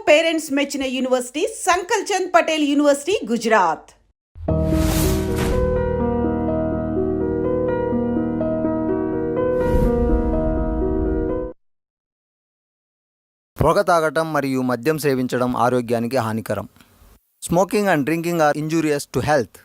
Parents మెచ్చిన university Sankalchand Patel university, Gujarat. పొగ తాగటం మరియు మద్యం సేవించడం ఆరోగ్యానికి హానికరం. Smoking and drinking are injurious to health.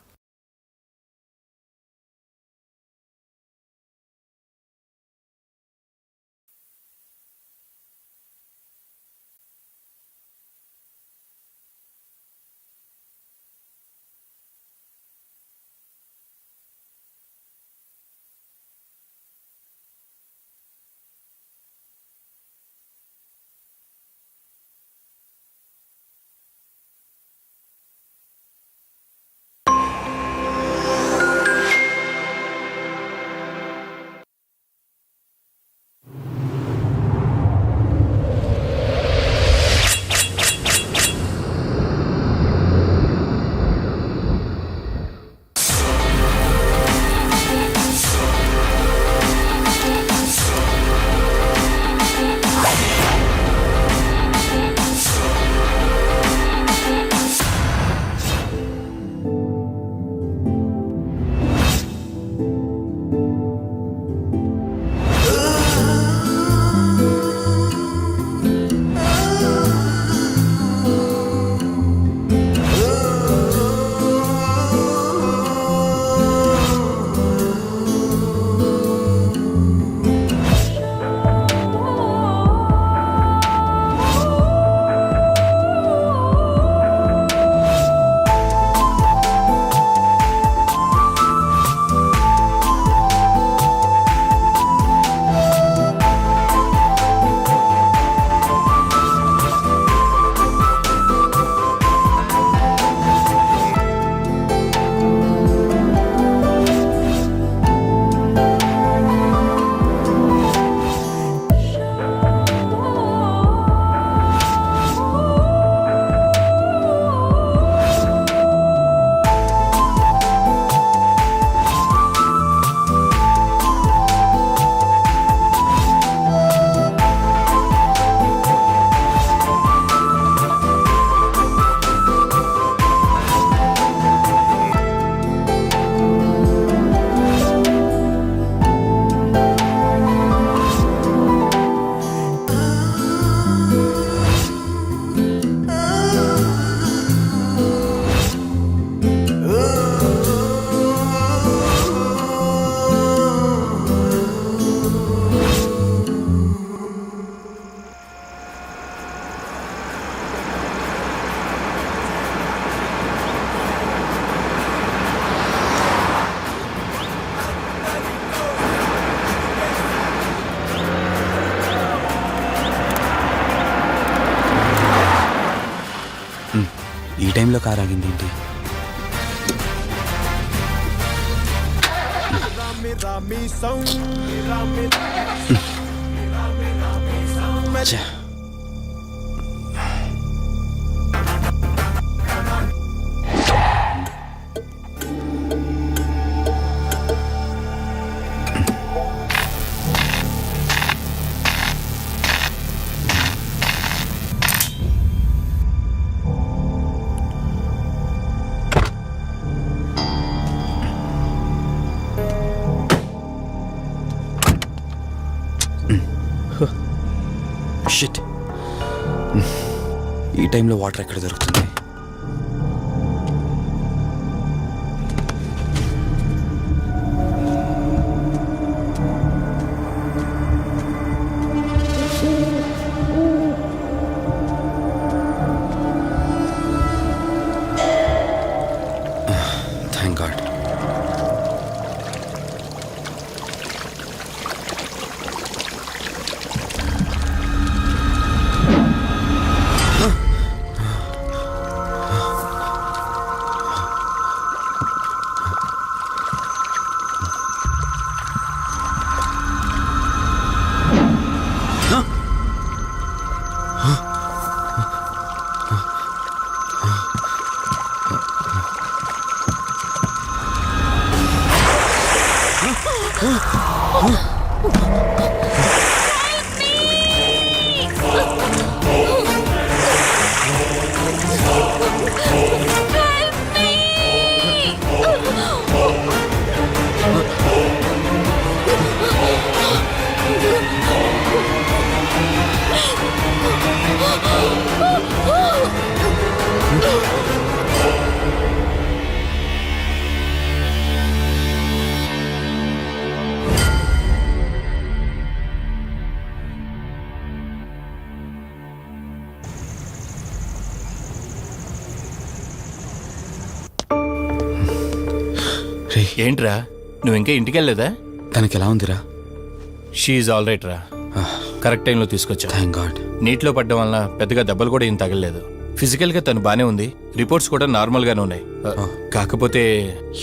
ఈ టైంలో కార్ ఆగింది ఏంటి? షిట్, ఈ టైంలో వాటర్ ఎక్కడ దొరుకుతుంది? Thank God. రే ఏంట్రా నువ్వు ఇంకా ఇంటికి వెళ్ళలేదా? తనకి ఎలా ఉందిరా? షీఈ్ ఆల్ రైట్ రా. కరెక్ట్ టైంలో తీసుకొచ్చా. Thank God. నీటిలో పడ్డం వల్ల పెద్దగా దెబ్బలు కూడా ఏం తగలలేదు. ఫిజికల్గా తను బానే ఉంది. రిపోర్ట్స్ కూడా నార్మల్గానే ఉన్నాయి. కాకపోతే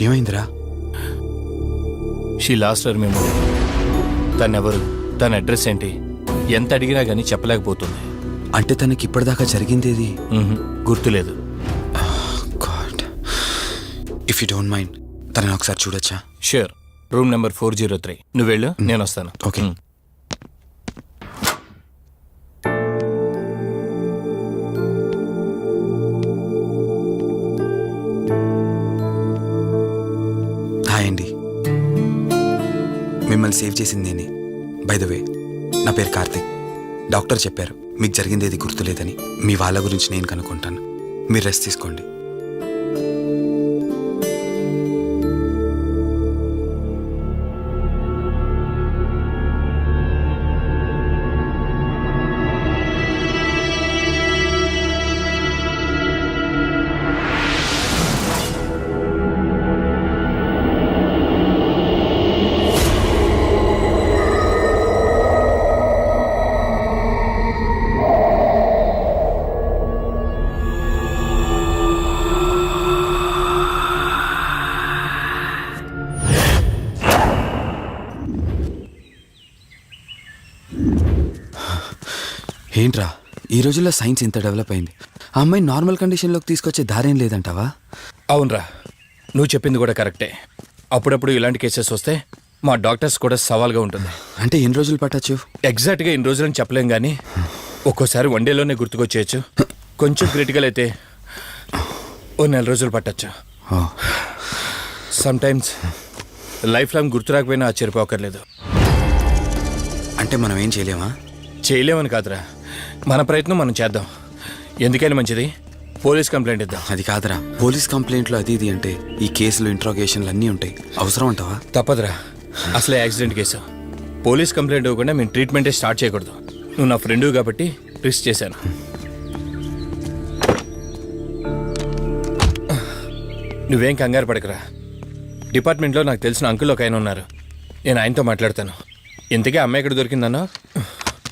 ఏమైందిరా? She lost her memory. తనెవరు, తన అడ్రస్ ఏంటి, ఎంత అడిగినా కానీ చెప్పలేకపోతుంది. అంటే తనకి ఇప్పటిదాకా జరిగిందేది గుర్తులేదు. God, if you don't mind తనని ఒకసారి చూడొచ్చా? షూర్. Room number 403. నువ్వు వెళ్ళు, నేను వస్తాను. ఓకే. హాయ్ అండి, మిమ్మల్ని సేవ్ చేసింది నేనే. బై ద వే, నా పేరు కార్తిక్. డాక్టర్ చెప్పారు మీకు జరిగింది ఏది గుర్తులేదని. మీ వాళ్ళ గురించి నేను కనుక్కుంటాను. మీరు రెస్ట్ తీసుకోండి. ఏంట్రా, ఈ రోజుల్లో సైన్స్ ఇంత డెవలప్ అయింది. ఆ అమ్మాయి నార్మల్ కండిషన్లోకి తీసుకొచ్చే దారేం లేదంటావా? అవునరా, నువ్వు చెప్పింది కూడా కరెక్టే. అప్పుడప్పుడు ఇలాంటి కేసెస్ వస్తే మా డాక్టర్స్ కూడా సవాల్గా ఉంటుంది. అంటే ఎన్ని రోజులు పట్టచ్చు? ఎగ్జాక్ట్గా ఇన్ని రోజులని చెప్పలేం కానీ ఒక్కోసారి వన్ డేలోనే గుర్తుకొచ్చేయచ్చు. కొంచెం క్రిటికల్ అయితే ఓ 4 రోజులు పట్టచ్చు. సమ్టైమ్స్ లైఫ్ లాంగ్ గుర్తు రాకపోయినా ఆశ్చర్యపోకర్లేదు. అంటే మనం ఏం చేయలేమా? చేయలేమని కాదురా, మన ప్రయత్నం మనం చేద్దాం. ఎందుకైనా మంచిది పోలీస్ కంప్లైంట్ ఇద్దాం. అది కాదురా, పోలీస్ కంప్లైంట్లు అది ఇది అంటే ఈ కేసులు ఇంట్రాగేషన్లు అన్నీ ఉంటాయి. అవసరం అంటావా? తప్పదురా, అసలే యాక్సిడెంట్ కేసు. పోలీస్ కంప్లైంట్ ఇవ్వకుండా మేము ట్రీట్మెంటే స్టార్ట్ చేయకూడదు. నువ్వు నా ఫ్రెండు కాబట్టి రిస్క్ చేశాను. నువ్వేం కంగారు పడకరా. డిపార్ట్మెంట్లో నాకు తెలిసిన అంకుల్ ఒక ఆయన ఉన్నారు. నేను ఆయనతో మాట్లాడతాను. ఇంతకీ అమ్మాయి ఎక్కడ దొరికిందన్నా?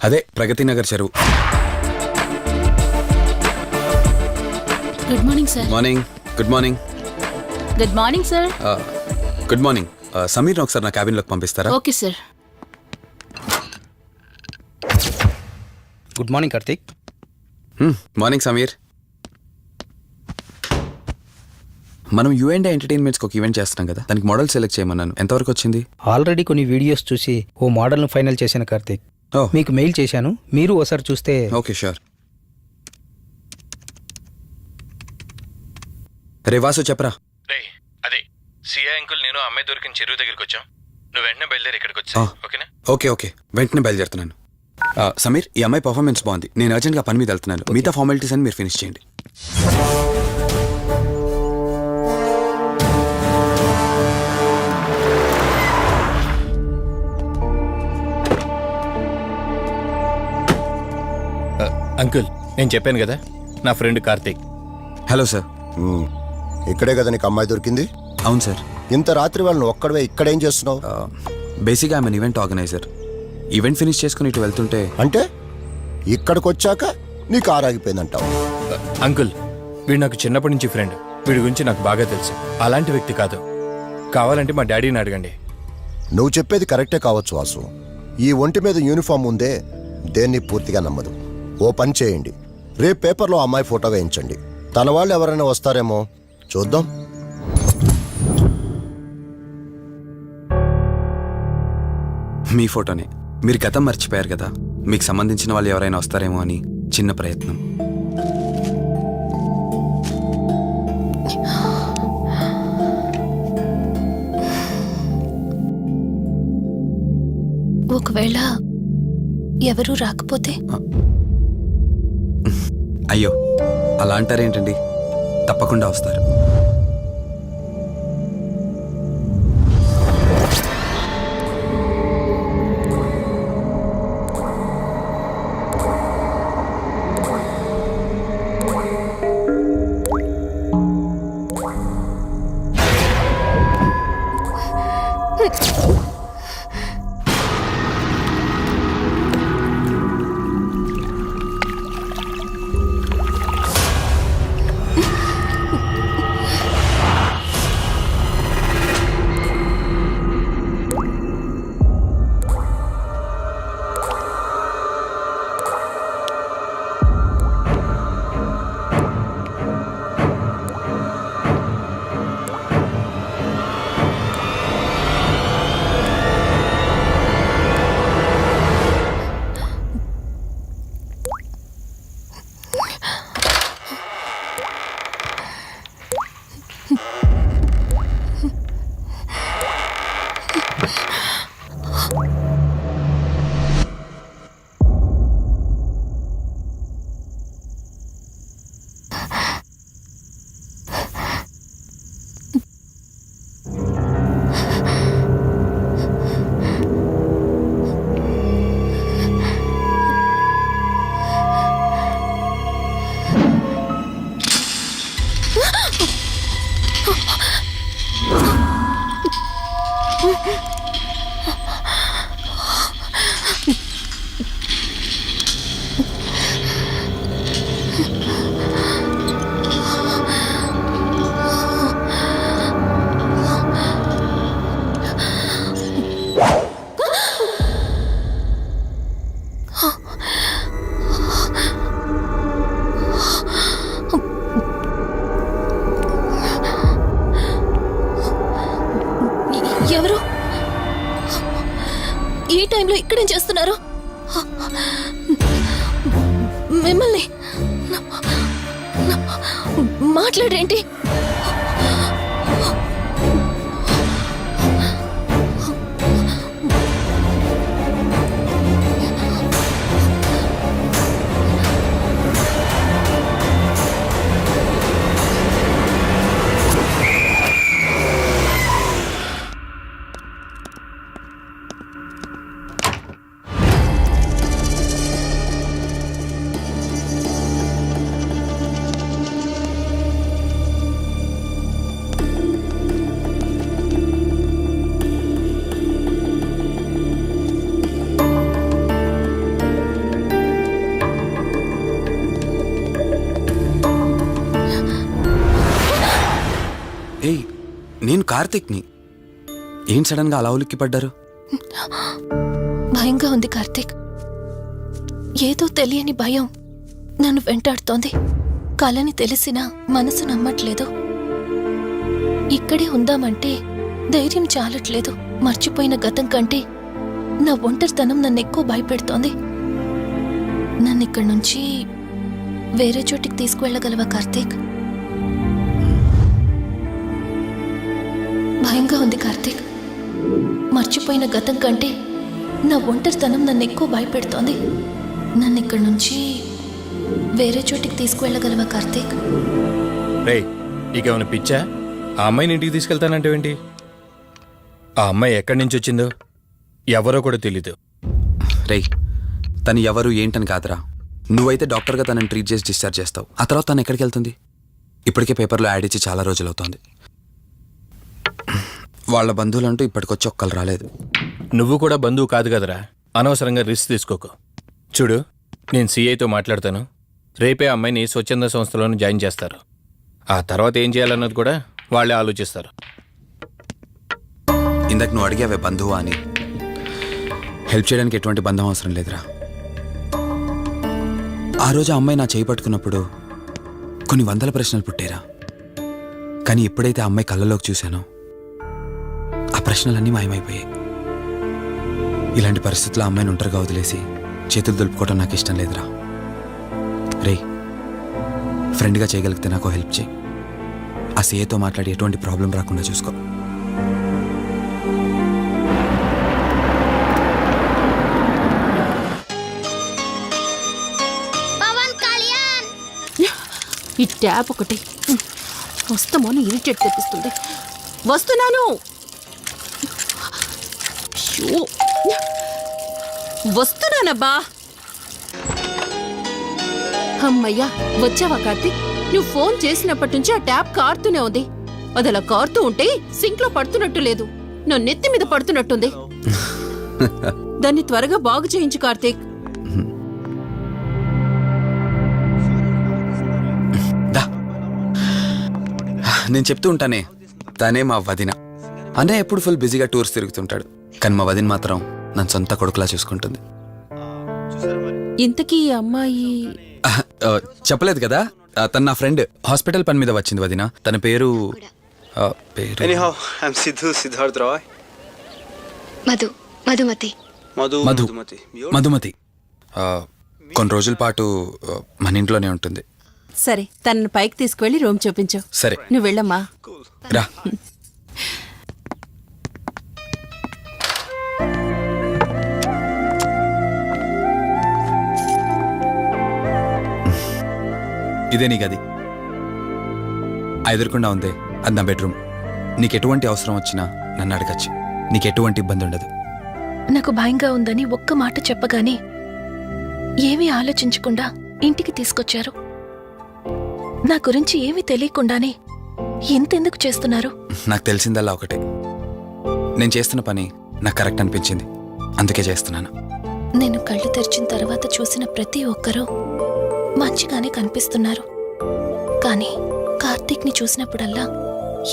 అదే ప్రగతి నగర్ చెరువు. Good morning sir. Morning. Good morning. Good morning sir. Good morning. సమీర్ని ఒకసారి నా క్యాబిన్లోకి పంపిస్తారా? Okay sir. Good morning Karthik. Morning Sameer. మనం యుఎండే ఎంటర్టైన్మెంట్స్కి ఒక ఈవెంట్ చేస్తున్నాం కదా, దానికి మోడల్ సెలెక్ట్ చేయమన్నాను. ఎంతవరకు వచ్చింది? ఆల్రెడీ కొన్ని వీడియోస్ చూసి ఓ మోడల్ను ఫైనల్ చేశాను కార్తీక్. ఓ మీకు మెయిల్ చేశాను, మీరు ఒకసారి చూస్తే. Okay sure. రే వాసు చెప్పరా. అదే సిఐ అంకుల్ నేను అమ్మాయి దొరికిన చెరువు దగ్గరికి వచ్చాం. నువ్వు వెంటనే బయలుదేరి ఇక్కడికి వచ్చా. ఓకేనా? ఓకే ఓకే, వెంటనే బయలుదేరుతున్నాను. సమీర్, ఈ అమ్మాయి పర్ఫార్మెన్స్ బాగుంది. నేను అర్జెంట్గా పని మీద వెళ్తున్నాను. మిగతా ఫార్మాలిటీస్ అని మీరు ఫినిష్ చేయండి. అంకుల్, నేను చెప్పాను కదా, నా ఫ్రెండ్ కార్తీక్. Hello sir. ఇక్కడే కదా నీకు అమ్మాయి దొరికింది? అవును సార్. ఇంత రాత్రి వాళ్ళని ఒక్కడవే ఇక్కడేం చేస్తున్నావు? బేసిక్గా I'm event organiser. Event finish చేసుకుని ఇటు వెళ్తుంటే. అంటే ఇక్కడికి వచ్చాక నీకు ఆరాగిపోయిందంటావు? అంకుల్, వీడు నాకు చిన్నప్పటి నుంచి ఫ్రెండ్. వీడి గురించి నాకు బాగా తెలుసు. అలాంటి వ్యక్తి కాదు. కావాలంటే మా డాడీని అడగండి. నువ్వు చెప్పేది కరెక్టే కావచ్చు వాసు. ఈ ఒంటి మీద యూనిఫామ్ ఉందే దేన్ని పూర్తిగా నమ్మదు. ఓ పని చేయండి, రేపు పేపర్లో అమ్మాయి ఫోటో వేయించండి. తన వాళ్ళు ఎవరైనా వస్తారేమో చూద్దాం. మీ ఫోటోనే. మీరు గతం మర్చిపోయారు కదా, మీకు సంబంధించిన వాళ్ళు ఎవరైనా వస్తారేమో అని చిన్న ప్రయత్నం. ఒకవేళ ఎవరూ రాకపోతే? అయ్యో అలా అంటారేంటండి, తప్పకుండా వస్తారు. ఎవరు ఈ టైంలో ఇక్కడేం చేస్తున్నారు? మిమ్మల్ని మాట్లాడేంటి? ఏయ్, నేను కార్తిక్ని. ఏం సడన్గా అలా ఉలిక్కి పడ్డారు? భయంగా ఉంది కార్తీక్. ఏదో తెలియని భయం నన్ను వెంటాడుతోంది. కలని తెలిసినా మనసు నమ్మట్లేదు. ఇక్కడే ఉందామంటే ధైర్యం చాలట్లేదు. మర్చిపోయిన గతం కంటే నా ఒంటరితనం నన్ను ఎక్కువ భయపెడుతోంది. నన్ను ఇక్కడి నుంచి వేరే చోటికి తీసుకువెళ్ళగలవా కార్తీక్? భయంగా ఉంది కార్తీక్. మర్చిపోయిన గతం కంటే నా ఒంటరితనం నన్ను ఎక్కువ భయపెడుతోంది. నన్ను ఇక్కడి నుంచి వేరే చోటికి తీసుకువెళ్ళగలవా కార్తీక్? రే, నీకేమైనా పిచ్చా? ఆ అమ్మాయిని ఇంటికి తీసుకెళ్తానంటేవేంటి? ఆ అమ్మాయి ఎక్కడి నుంచి వచ్చిందో ఎవరో కూడా తెలీదు. రేయ్, తను ఎవరు ఏంటని కాదురా. నువ్వైతే డాక్టర్గా తనని ట్రీట్ చేసి డిశ్చార్జ్ చేస్తావు. ఆ తర్వాత తను ఎక్కడికి వెళ్తుంది? ఇప్పటికే పేపర్లో యాడ్ ఇచ్చి చాలా రోజులవుతోంది. వాళ్ళ బంధువులంటూ ఇప్పటికొచ్చి ఒక్కరు రాలేదు. నువ్వు కూడా బంధువు కాదు కదరా, అనవసరంగా రిస్క్ తీసుకోకు. చూడు, నేను సిఐతో మాట్లాడతాను. రేపే అమ్మాయిని స్వచ్ఛంద సంస్థలోనే జాయిన్ చేస్తారు. ఆ తర్వాత ఏం చేయాలన్నది కూడా వాళ్ళే ఆలోచిస్తారు. ఇందాక నువ్వు అడిగావే బంధువా అని. హెల్ప్ చేయడానికి ఎటువంటి బంధం అవసరం లేదురా. ఆ రోజు ఆ అమ్మాయి నా చేయి పట్టుకున్నప్పుడు కొన్ని వందల ప్రశ్నలు పుట్టారా. కానీ ఎప్పుడైతే ఆ అమ్మాయి కళ్ళలోకి చూశానో ఆ ప్రశ్నలన్నీ మాయమైపోయాయి. ఇలాంటి పరిస్థితుల్లో అమ్మాయిని ఒంటరిగా వదిలేసి చేతులు దులుపుకోవడం నాకు ఇష్టం లేదురా. రే, ఫ్రెండ్గా చేయగలిగితే నాకు హెల్ప్ చేయి. ఆ సీఏతో మాట్లాడి ఎటువంటి ప్రాబ్లం రాకుండా చూసుకో. పవన్ కళ్యాణ్ ఈ ట్యాప్ ఒకటి వస్తామోని ఇరిటేట్ తెప్పిస్తుంది. వస్తున్నాను. షో. వస్తున్నానబ్బా. అమ్మయ్యా, వచ్చావా కార్తీక్? నువ్వు ఫోన్ చేసినప్పటి నుంచి ఆ ట్యాప్ కారుతూనే ఉంది. అది అలా కారుతూ ఉంటే సింక్ లో పడుతున్నట్టు లేదు, నా నెత్తి మీద పడుతున్నట్టుంది. దాన్ని త్వరగా బాగు చేయించు కార్తీక్. దా. నేను చెప్తూ ఉంటానే, తనే మా వదిన. అన్నయ్య ఎప్పుడు ఫుల్ బిజీగా టూర్స్ తిరుగుతుంటాడు, కానీ మా వదిన మాత్రం నన్ను సొంత కొడుకులా చూసుకుంటుంది. ఇంతకీ ఈ అమ్మాయి చెప్పలేదు కదా, తన నా ఫ్రెండ్. హాస్పిటల్ పని మీద వచ్చింది వదిన. తన పేరు Anyhow, I'm Siddharth Roy. Madhumati. Madhumati. Madhumati. కొన్ని రోజుల పాటు మన ఇంట్లోనే ఉంటుంది. సరే, తనను పైకి తీసుకువెళ్ళి రూమ్ చూపించు. సరే, నువ్వు వెళ్ళమ్మా. రా. ఇదే నీ గది. ఎదురుకుండా ఉంది, అది నా బెడ్రూమ్. నీకు ఎటువంటి అవసరం వచ్చినా నన్ను అడగచ్చు. నీకు ఎటువంటి ఇబ్బంది ఉండదు. నాకు భయంగా ఉందని ఒక్క మాట చెప్పగానే ఏమీ ఆలోచించకుండా ఇంటికి తీసుకొచ్చారు. నా గురించి ఏమీ తెలియకుండానే ఎంతెందుకు చేస్తున్నారు? నాకు తెలిసిందల్లా ఒకటే, నేను చేస్తున్న పని నాకు కరెక్ట్ అనిపించింది, అందుకే చేస్తున్నాను. నేను కళ్ళు తెరిచిన తర్వాత చూసిన ప్రతి ఒక్కరూ మంచిగానే కనిపిస్తున్నారు. కానీ కార్తీక్ని చూసినప్పుడల్లా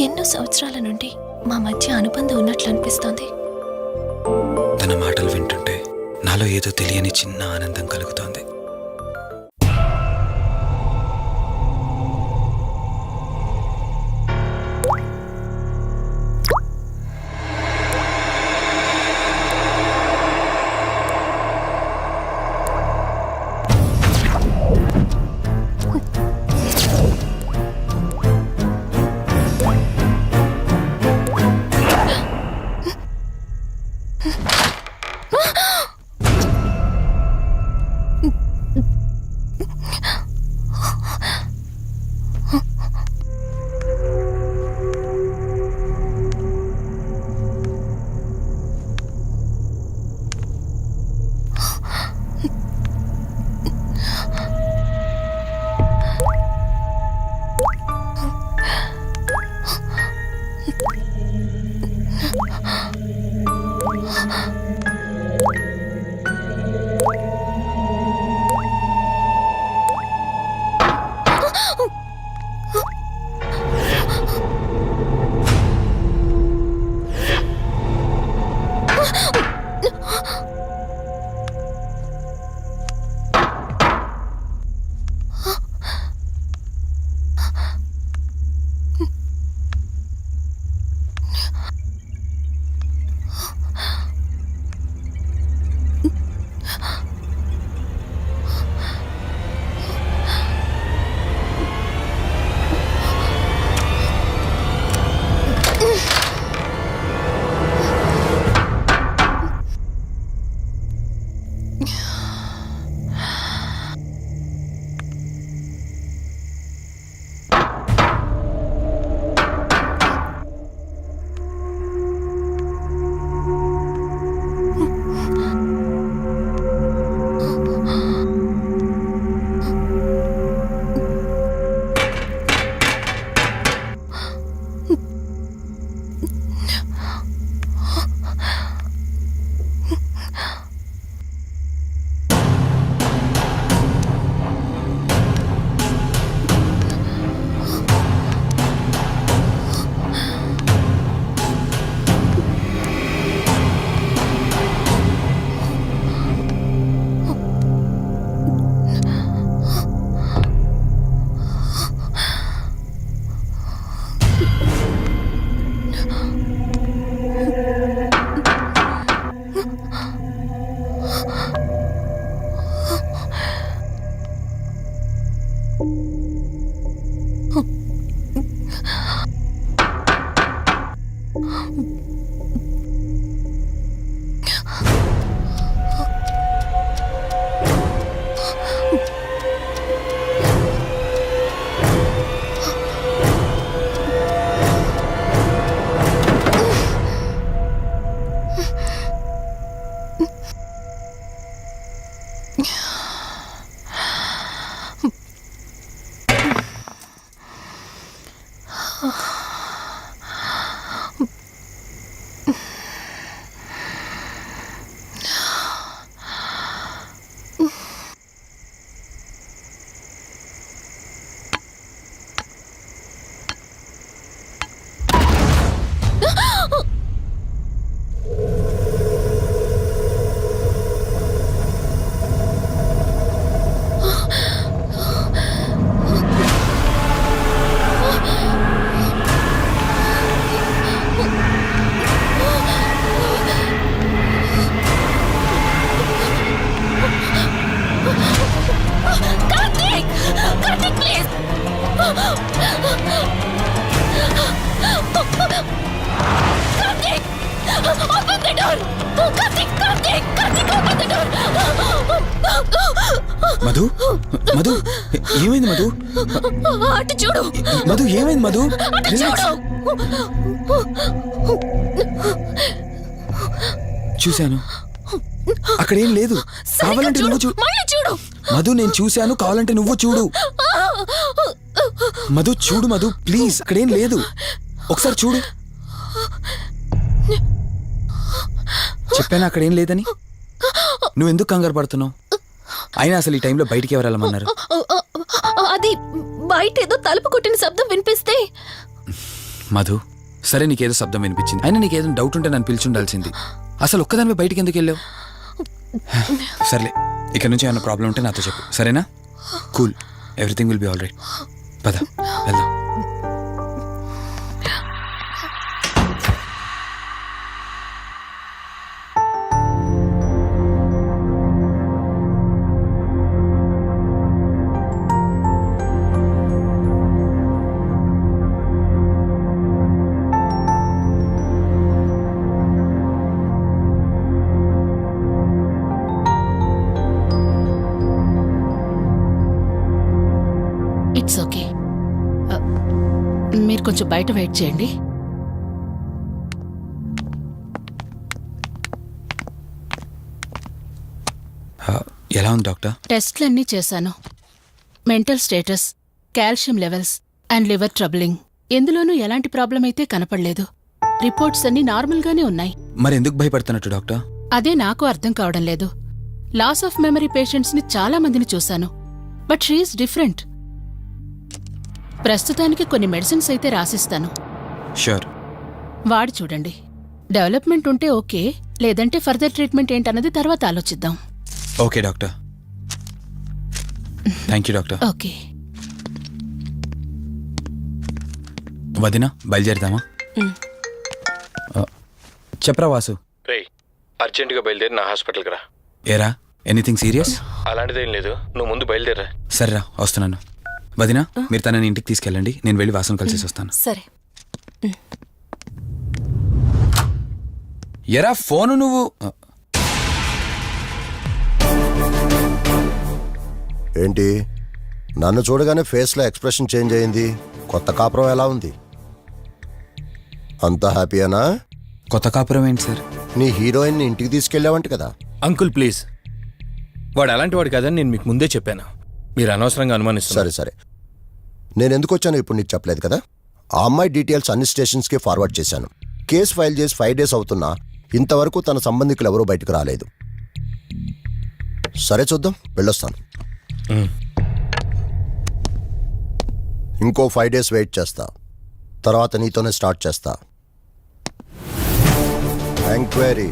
ఎన్నో సంవత్సరాల నుండి మా మధ్య అనుబంధం ఉన్నట్లు అనిపిస్తోంది. తన మాటలు వింటుంటే నాలో ఏదో తెలియని చిన్న ఆనందం కలుగుతోంది. Karthik! Karthik, please! Karthik! Open the door! Karthik! Karthik! Karthik, open the door! Madhu Madhu ఏమైంది మధు? అటు చూడు! మధు ఏమైంది మధు? అటు చూడు! చూశాను, అక్కడేం లేదు. కావాలంటే నువ్వు చూడు. మళ్ళీ చూడు! మధు నేను చూశాను, కావాలంటే నువ్వు చూడు. మధు చూడు మధు, ప్లీజ్, అక్కడేం లేదు. ఒకసారి చూడు. చెప్పాను అక్కడేం లేదని. నువ్వెందుకు కంగారు పడుతున్నావు? అయినా అసలు ఈ టైంలో బయటికి ఎవరు వెళ్ళమన్నారు? అది బయట ఏదో తలుపు కొట్టిన శబ్దం వినిపిస్తే. మధు, సరే నీకేదో శబ్దం వినిపించింది, అయినా నీకేదో డౌట్ ఉంటే నన్ను పిలిచి ఉండాల్సింది. అసలు ఒక్కదానిపై బయటికి ఎందుకు వెళ్ళావు? సర్లే, ఇక్కడ నుంచి ఏమైనా ప్రాబ్లం ఉంటే నాతో చెప్పు, సరేనా? Cool, everything will be all right. పద వెళ్దాం. It's okay. మీరు కొంచెం బయట వెయిట్ చేయండి. ఎలా ఉంది డాక్టర్? టెస్ట్లన్నీ చేశాను. Mental status, calcium levels and liver troubling, ఎందులోనూ ఎలాంటి ప్రాబ్లం అయితే కనపడలేదు. రిపోర్ట్స్ అన్నీ నార్మల్గానే ఉన్నాయి. మరి ఎందుకు భయపడుతున్నట్టు డాక్టర్? అదే నాకు అర్థం కావడం లేదు. లాస్ ఆఫ్ మెమరీ పేషెంట్స్ని చాలా మందిని చూశాను, బట్ షీఈస్ డిఫరెంట్. ప్రస్తుతానికి కొన్ని మెడిసిన్స్ అయితే రాసిస్తాను, షూర్. వాడి చూడండి. డెవలప్మెంట్ ఉంటే ఓకే, లేదంటే ఫర్దర్ ట్రీట్మెంట్ ఏంటన్నది తర్వాత ఆలోచిద్దాం. Okay doctor. Thank you doctor. Okay. వదినా, బయలుదేరదామా? చెప్పరా వాసు. రేయ్, అర్జెంటుగా బయలుదేరి నా హాస్పిటల్కి రా. ఏరా, ఎనీథింగ్ సీరియస్? అలాంటిదేం లేదు, నువ్వు ముందు బయలుదేరా. సరేరా, వస్తున్నాను. వదినా, మీరు తనని ఇంటికి తీసుకెళ్ళండి, నేను వెళ్ళి వాసన కలిసి వస్తాను. సరే. ఎరా ఫోను నువ్వు. ఏంటి, నన్ను చూడగానే ఫేస్లో ఎక్స్ప్రెషన్ చేంజ్ అయింది? కొత్త కాపురం ఎలా ఉంది? అంతా హ్యాపీయేనా? కొత్త కాపురం ఏంటి సార్? నీ హీరోయిన్ని ఇంటికి తీసుకెళ్ళావంట కదా? అంకుల్ ప్లీజ్, వాడు అలాంటి వాడు కాదని నేను మీకు ముందే చెప్పాను. మీరు అనవసరంగా అనుమానిస్తారు. సరే సరే, నేను ఎందుకు వచ్చానో ఇప్పుడు నీకు చెప్పలేదు కదా. ఆ అమ్మాయి డీటెయిల్స్ అన్ని స్టేషన్స్కి ఫార్వర్డ్ చేశాను. కేసు ఫైల్ చేసి 5 days అవుతున్నా ఇంతవరకు తన సంబంధికులు ఎవరూ బయటకు రాలేదు. సరే చూద్దాం, వెళ్ళొస్తాను. ఇంకో 5 days వెయిట్ చేస్తా, తర్వాత నీతోనే స్టార్ట్ చేస్తా ఎంక్వైరీ.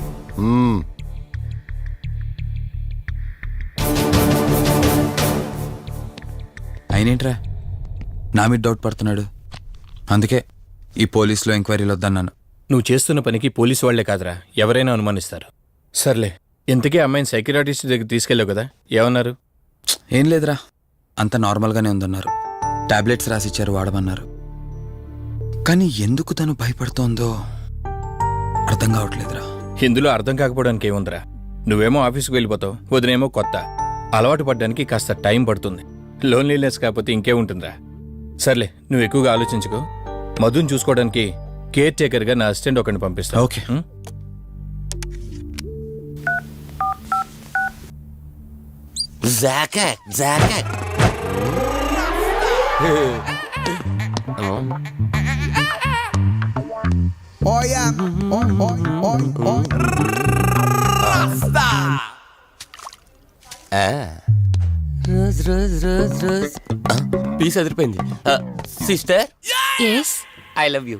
అయినేంట్రా నా మీద డౌట్ పడుతున్నాడు? అందుకే ఈ పోలీసులో ఎంక్వైరీలు వద్దన్నాను. నువ్వు చేస్తున్న పనికి పోలీసు వాళ్లే కాదురా, ఎవరైనా అనుమానిస్తారు. సర్లే, ఇంతకీ అమ్మాయిని సైకియాట్రిస్ట్ దగ్గర తీసుకెళ్ళావు కదా, ఏమన్నారు? ఏం లేదురా, అంత నార్మల్గానే ఉందన్నారు. టాబ్లెట్స్ రాసిచ్చారు, వాడమన్నారు. కానీ ఎందుకు తను భయపడుతోందో అర్థం కావట్లేదురా. ఇందులో అర్థం కాకపోవడానికి ఏముందిరా? నువ్వేమో ఆఫీస్కి వెళ్ళిపోతావు, వదినేమో కొత్త. అలవాటు పడ్డానికి కాస్త టైం పడుతుంది. లోన్లీనెస్ కాకపోతే ఇంకేముంటుందిరా. సర్లే, నువ్వు ఎక్కువగా ఆలోచించుకో. మధుని చూసుకోవడానికి కేర్ టేకర్గా నా అసిస్టెంట్ ఒకరిని పంపిస్తా. Okay. Rose rose rose rose piece అదిరిపోయింది. Sister, yes I love you.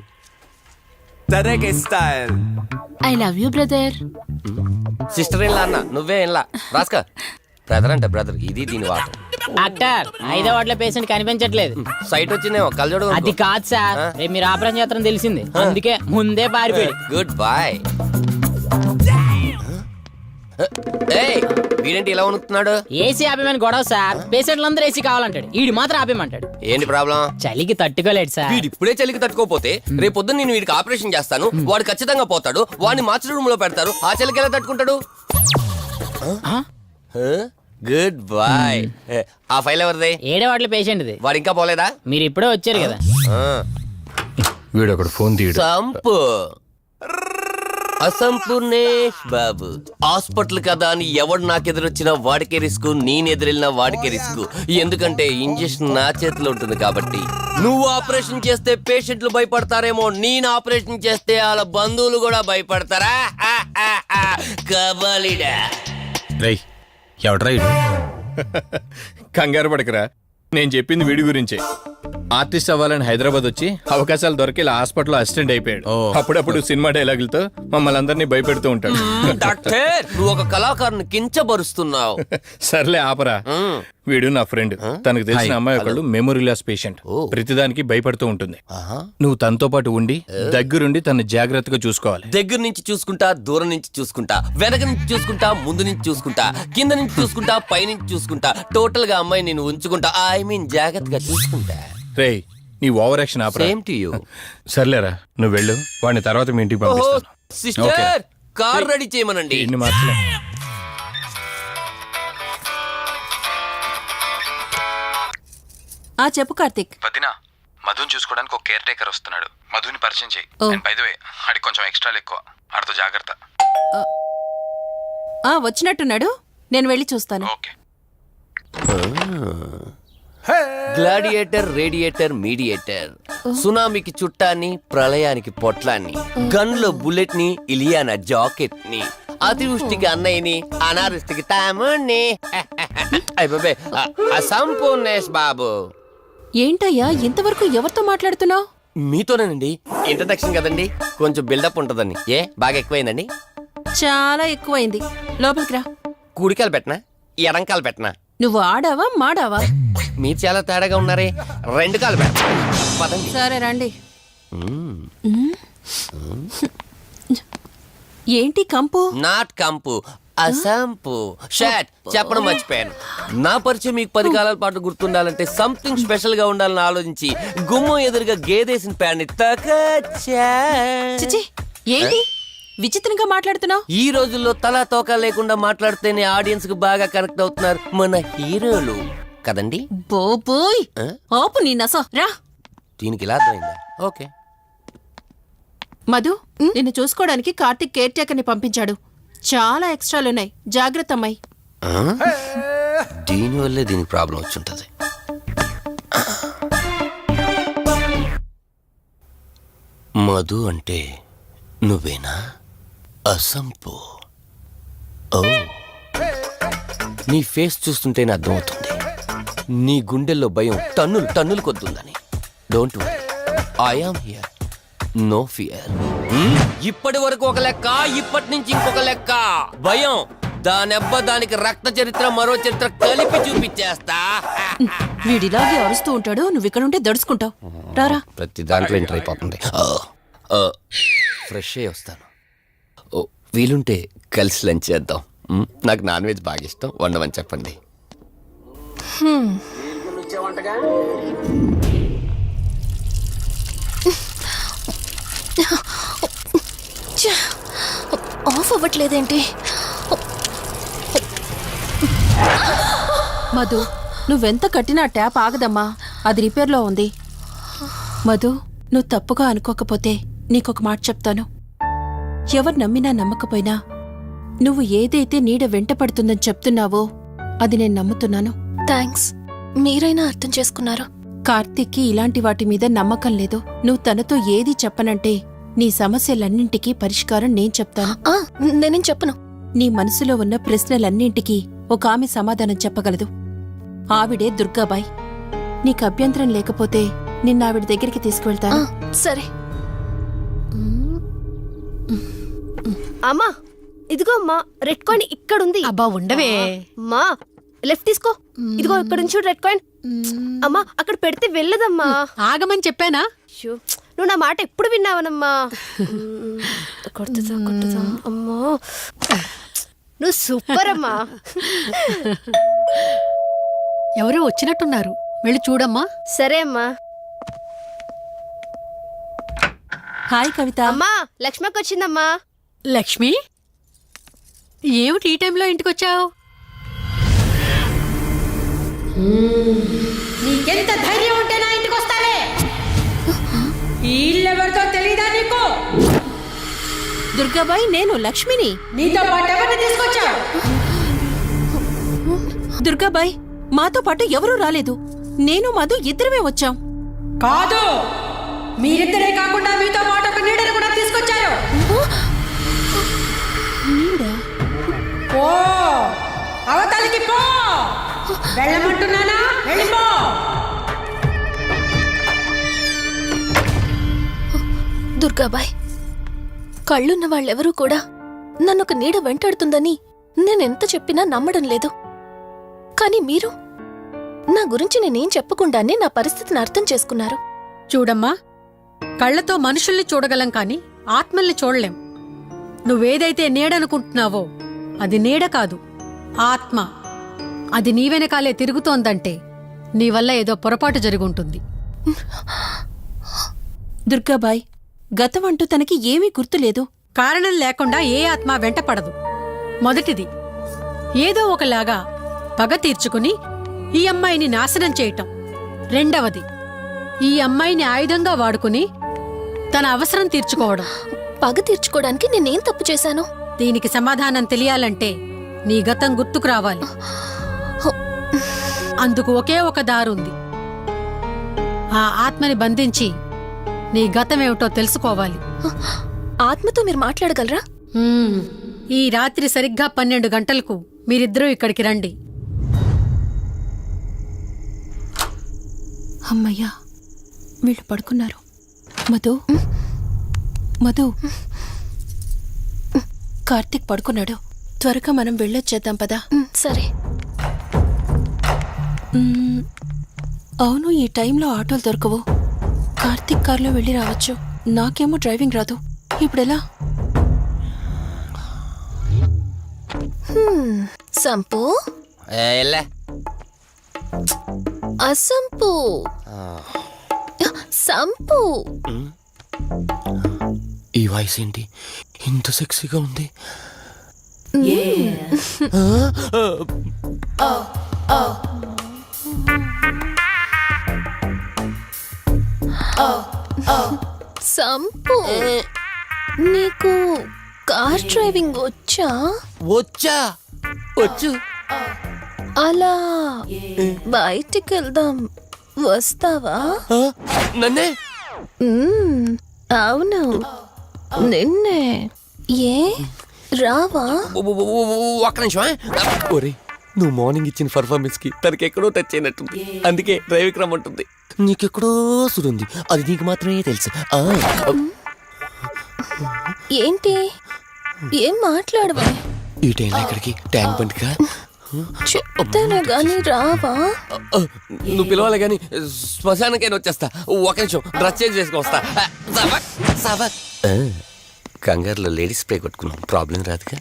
I love you brother. Sister ఏం అన్న, నువ్వే ఏం రాస్కా. బ్రదర్ అంటే బ్రదర్, ఇది దీని వాటర్. డాక్టర్ 5వ వార్డులో పేషెంట్ కనిపించట్లేదు. సైట్ వచ్చిందేమో, కళ్ళజోడు. అది కాదు సార్, రేపు మీరు ఆపరేషన్ చేస్తారని తెలిసింది, అందుకే ముందే పారిపోయి. Good boy. వీడేంటి ఇలా ఉనుకుతున్నాడు? ఏసీ ఆపేమని గొడవ సార్, పేషెంట్లందరూ ఏసీ కావాలంటాడు, ఈడు మాత్రం ఆపేమంటాడు. ఏంటి ప్రాబ్లం? చలికి తట్టుకోలేడు సార్. వీడు ఇప్పుడే చలికి తట్టుకోపోతే రేపు పొద్దున్న నేను వీడికి ఆపరేషన్ చేస్తాను, వాడు ఖచ్చితంగా పోతాడు, వాడిని మార్చి రూమ్ లో పెడతారు, ఆ చలికి ఎలా తట్టుకుంటాడు? Good boy. ఆ ఫైల్ ఎవరిది? 7వ వార్డులో పేషెంట్ది. వాడు ఇంకా పోలేదా? మీరు ఇప్పుడే వచ్చారు కదా. వీడు ఒకడు ఫోన్ తీయడు. సంపు అసంపూర్ణేష్ బాబు. హాస్పిటల్ కదా అని ఎవడు నాకెదురొచ్చినా వాడికే రిస్క్, నేనెదురెళ్ళినా వాడికే రిస్క్. ఎందుకంటే ఇంజెక్షన్ నా చేతిలో ఉంటుంది కాబట్టి. నువ్వు ఆపరేషన్ చేస్తే పేషెంట్లు భయపడతారేమో, నేను ఆపరేషన్ చేస్తే వాళ్ళ బంధువులు కూడా భయపడతారా? కబాలిడా. రేయ్, ఎవడ్రా ఇడు? కంగారు పడకరా, నేను చెప్పింది వీడి గురించే. ఆర్టిస్ట్ అవ్వాలని హైదరాబాద్ వచ్చి అవకాశాలు దొరికి ఇలా హాస్పిటల్లో అసిస్టెంట్ అయిపోయాడు. అప్పుడప్పుడు సినిమా డైలాగులతో మమ్మల్ని అందరినీ భయపెడుతూ ఉంటాడు. డాక్టర్, నువ్వు ఒక కళాకారుని కించబరుస్తున్నావు. సర్లే ఆపరా. వీడు నా ఫ్రెండ్. తనకు తెలిసిన అమ్మాయి ఒకళ్ళు మెమొరీ లాస్ పేషెంట్. ప్రతిదానికి భయపడుతూ ఉంటుంది. నువ్వు తనతో పాటు ఉండి దగ్గరుండి తను జాగ్రత్తగా చూసుకోవాలి. దగ్గర నుంచి చూసుకుంటా, దూరం నుంచి చూసుకుంటా, వెనక నుంచి చూసుకుంటా, ముందు నుంచి చూసుకుంటా, కింద నుంచి చూసుకుంటా, పై నుంచి చూసుకుంటా, టోటల్ గా అమ్మాయి నేను ఉంచుకుంటా. ఐ మీన్ జాగ్రత్తగా చూసుకుంటా. రేయ్, నీ over action opera. Same to you. సర్లేరా, నువ్వు వెళ్ళు. వాడిని తర్వాత మీ ఇంటికి పంపిస్తాను. సిస్టర్, కార్ రెడీ చేయమనండి. ఇన్ని మార్చలే. చెప్పు కార్తిక్. వదినా, మధుని చూసుకోవడానికి ఒక కేర్ టేకర్ వస్తున్నాడు. మధుని పరిచయం చేయి. బై ది వే, ఆడికి కొంచెం ఎక్స్ట్రాలు ఎక్కువ, ఆడితో జాగ్రత్త. వచ్చినట్టున్నాడు, నేను వెళ్ళి చూస్తాను. ఓకే. Gladiator, radiator, mediator. సునామీకి చుట్టాన్ని, ప్రళయానికి పొట్లాన్ని, గన్లో బుల్లెట్ ని, ఇలియానా జాకెట్ ని, అతివృష్టికి అన్నయ్యని, అనావృష్టికి తమ్ముణ్ణి. అయిపోయి అసంపూర్ణేష్ బాబు. ఏంటయ్యా ఇంతవరకు ఎవరితో మాట్లాడుతున్నావు? మీతోనేనండి. ఇంట్రడక్షన్ కదండి, కొంచెం బిల్డప్ ఉంటుందని. బాగా ఎక్కువైందండి? చాలా ఎక్కువైంది. లోపలికి రా. కుడికాలు పెట్టనా, ఎడంకాలు పెట్టనా? నువ్వు ఆడావా మాడావా? మీరు చాలా తేడాగా ఉన్నారే. 2 కాలు పెట్ట. సరే రండి. ఏంటి కంపు? నాట్ కంపు, అసంపు. షాట్ చెప్పడం మర్చిపోయాను. నా పరిచయం మీకు 10 కాలాల పాటు గుర్తుండాలంటే సంథింగ్ స్పెషల్ గా ఉండాలని ఆలోచించి గుమ్మం ఎదురుగా గేదేసిన ప్యాడ్ని చిచి, ఏంటి విచిత్రంగా మాట్లాడుతున్నావు? ఈ రోజుల్లో తలా తోక లేకుండా మాట్లాడితేనే ఆడియన్స్ కు బాగా కనెక్ట్ అవుతున్నారు మన హీరోలు కదండి. బోబోయ్, ఆపు నీ నస. రా. దీనికి ఇలా అర్థమైందా? ఓకే. మధు, నిన్ను చూసుకోవడానికి కార్తిక్ కేర్ టేకర్ని పంపించాడు. చాలా ఎక్స్ట్రాలున్నాయి, జాగ్రత్త అమ్మాయి. దీనివల్లే దీనికి ప్రాబ్లం వచ్చుంటది. మధు అంటే నువ్వేనా? అసంపు. ఓ, నీ ఫేస్ చూస్తుంటేనే అర్థమవుతుంది నీ గుండెల్లో భయం టన్నులు టన్నులు కొద్దుందని. Don't worry, I am here, no fear. ఇప్పటి వరకు ఒక లెక్క, ఇప్పటి నుంచి ఇంకొక లెక్క. భయం దానెబ్బ, దానికి రక్త చరిత్ర, మరో చరిత్ర కలిపి చూపించేస్తా. వీడిలాగే అరుస్తూ ఉంటాడు, నువ్వు ఇక్కడ ఉంటే దడుచుకుంటావు. రారా. ప్రతి దాంట్లో ఎంటర్ అయిపోతుంది. ఫ్రెష్ అయ్యి వస్తాను. వీలుంటే కలిసి లంచ్ చేద్దాం. నాకు నాన్ వెజ్ బాగా ఇష్టం, వండమని చెప్పండి. ఆఫ్ అవ్వట్లేదేంటి? మధు, నువ్వెంత కట్టినా ట్యాప్ ఆగదమ్మా, అది రిపేర్లో ఉంది. మధు, నువ్వు తప్పుగా అనుకోకపోతే నీకొక మాట చెప్తాను. ఎవరు నమ్మినా నమ్మకపోయినా నువ్వు ఏదైతే నీడ వెంట పడుతుందని చెప్తున్నావో అది నేను నమ్ముతున్నాను. థ్యాంక్స్, మీరైనా అర్థం చేసుకున్నారు. కార్తీక్కి ఇలాంటి వాటి మీద నమ్మకం లేదు. నువ్వు తనతో ఏది చెప్పనంటే నీ సమస్యలన్నింటికీ పరిష్కారం నేను చెప్తాను. నేనేం చెప్పను. నీ మనసులో ఉన్న ప్రశ్నలన్నింటికీ ఒక ఆమె సమాధానం చెప్పగలదు. ఆవిడే దుర్గాబాయ్. నీకు అభ్యంతరం లేకపోతే నిన్నావిడ దగ్గరికి తీసుకువెళ్తాను. సరే. అమ్మా ఇదిగో అమ్మా, రెడ్ కాయిన్ ఇక్కడుంది. అబ్బా ఉండవే. అమ్మా లెఫ్ట్ తీసుకో. ఇదిగో ఇక్కడ నుంచి రెడ్ కాయిన్. అమ్మా అక్కడ పెడితే వెళ్ళదమ్మా. ఆగమని చెప్పానా? అయ్యో, నువ్వు నా మాట ఎప్పుడు విన్నావనమ్మా. కొడుతుందా కొడుతుందా. అమ్మా నువ్వు సూపర్ అమ్మా. ఎవరో వచ్చినట్టున్నారు, వెళ్ళి చూడమ్మా. సరే అమ్మా. హాయ్ కవిత. అమ్మా లక్ష్మకి వచ్చిందమ్మా. లక్ష్మి, ఏమిటి ఈ టైంలో ఇంటికొచ్చావు? నీకెంత ధైర్యం ఉంటే నా ఇంటికి వస్తావే? ఈ ఇల్లెవరితో తెలీదా నీకు? దుర్గాబాయ్, నేను లక్ష్మిని. నీతో పాటు ఎవరిని తీసుకొచ్చావు? దుర్గాబాయ్, మాతో పాటు ఎవరూ రాలేదు. నేను మధు ఇద్దరమే వచ్చాం. కాదు, మీరిద్దరే కాకుండా మీతో పాటు ఒక నీడను కూడా తీసుకొచ్చారు. ఓ అవతలికి పో. వెళ్ళమంటున్నానా? వెళ్ళిపో. దుర్గాబాయ్, కళ్ళున్న వాళ్ళెవరూ కూడా నన్ను ఒక నీడ వెంటాడుతుందని నేనెంత చెప్పినా నమ్మడం లేదు. కానీ మీరు నా గురించి నేనేం చెప్పకుండానే నా పరిస్థితిని అర్థం చేసుకున్నారు. చూడమ్మా, కళ్ళతో మనుషుల్ని చూడగలం కాని ఆత్మల్ని చూడలేం. నువ్వేదైతే నీడనుకుంటున్నావో అది నీడ కాదు, ఆత్మ. అది నీ వెనకాలే తిరుగుతోందంటే నీ వల్ల ఏదో పొరపాటు జరుగుంటుంది. దుర్గాబాయ్, గతం అంటూ తనకి ఏమీ గుర్తులేదు. కారణం లేకుండా ఏ ఆత్మ వెంటపడదు. మొదటిది, ఏదో ఒకలాగా పగ తీర్చుకుని ఈ అమ్మాయిని నాశనం చేయటం. రెండవది, ఈ అమ్మాయిని ఆయుధంగా వాడుకుని తన అవసరం తీర్చుకోవడం. పగ తీర్చుకోవడానికి నేనేం తప్పు చేశాను? దీనికి సమాధానం తెలియాలంటే నీ గతం గుర్తుకు రావాలి. అందుకు ఒకే ఒక దారుంది. ఆ ఆత్మని బంధించి నీ గతమేమిటో తెలుసుకోవాలి. ఆత్మతో మీరు మాట్లాడగలరా? ఈ రాత్రి సరిగ్గా 12 గంటలకు మీరిద్దరూ ఇక్కడికి రండి. అమ్మయ్యా, వీళ్ళు పడుకున్నారు. మధు, మధు, కార్తీక్ పడుకున్నాడు. త్వరగా మనం వెళ్ళొచ్చేద్దాం పదా. సరే. అవును, ఈ టైంలో ఆటోలు దొరకవు. కార్తీక్ కార్లో వెళ్ళి రావచ్చు. నాకేమో డ్రైవింగ్ రాదు. ఇప్పుడెలా? సంపు, అసంపు, సంపు. ఈ వాయిస్ ఏంటి ఇంత సెక్సీగా ఉంది? సంపు, నీకు కార్ డ్రైవింగ్ వచ్చా? వచ్చా, వచ్చు. అలా బయటికి వెళ్దాం, వస్తావా? నన్నే? అవును, నిన్నే. ఏ రావా? ఒక్క నిమిషం. ఒరే, నువ్వు మార్నింగ్ ఇచ్చిన పర్ఫార్మెన్స్ కి తనకి ఎక్కడో టచ్ అయినట్టుంది. అందుకే డ్రైవింగ్ రమ్మంటుంది. నీకెక్కడో సురుంది, అది నీకు మాత్రమే తెలుసు. ఏంటి, ఏం మాట్లాడవా? ఈ టైంలో ఇక్కడికి ట్యాంక్ బండ్కా? చెప్తానే గాని రావా? నువ్వు పిలవాలి గాని శ్మశానకైనా వచ్చేస్తా. ఒక నిమిషం డ్రెస్ చేంజ్ చేసుకుని వస్తా. కంగారులో లేడీస్ స్ప్రే కొట్టుకున్నాం, ప్రాబ్లం రాదుగా.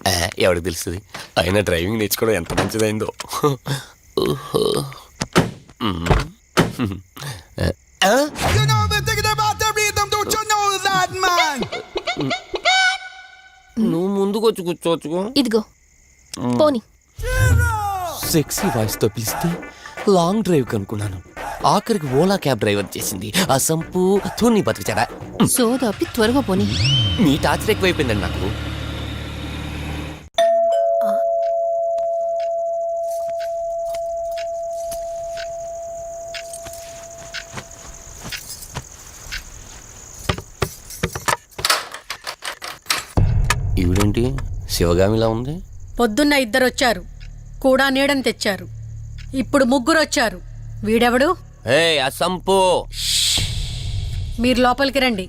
ఎవరికి తెలుస్తుంది? అయినా డ్రైవింగ్ నేర్చుకోవడం ఎంత మంచిదైందో. నువ్వు ముందుకొచ్చి కూర్చోవచ్చు. ఇదిగో పోనీ. సెక్సీ వాయిస్ తో పిలిస్తే లాంగ్ డ్రైవ్ కనుక్కున్నాను. ఆఖరికి ఓలా క్యాబ్ డ్రైవర్ చేసింది ఆ సంపు. తూని బతికిచారా? సోదాపి త్వరగా పోనీ. మీ టార్చర్ ఎక్కువైపోయిందండి నాకు. ఇదేంటి శివగామిలా ఉంది? పొద్దున్న 2 వచ్చారు, కూడా నీడని తెచ్చారు. ఇప్పుడు 3 వచ్చారు. వీడెవడు? ఏ అసంపు! మీరు లోపలికి రండి.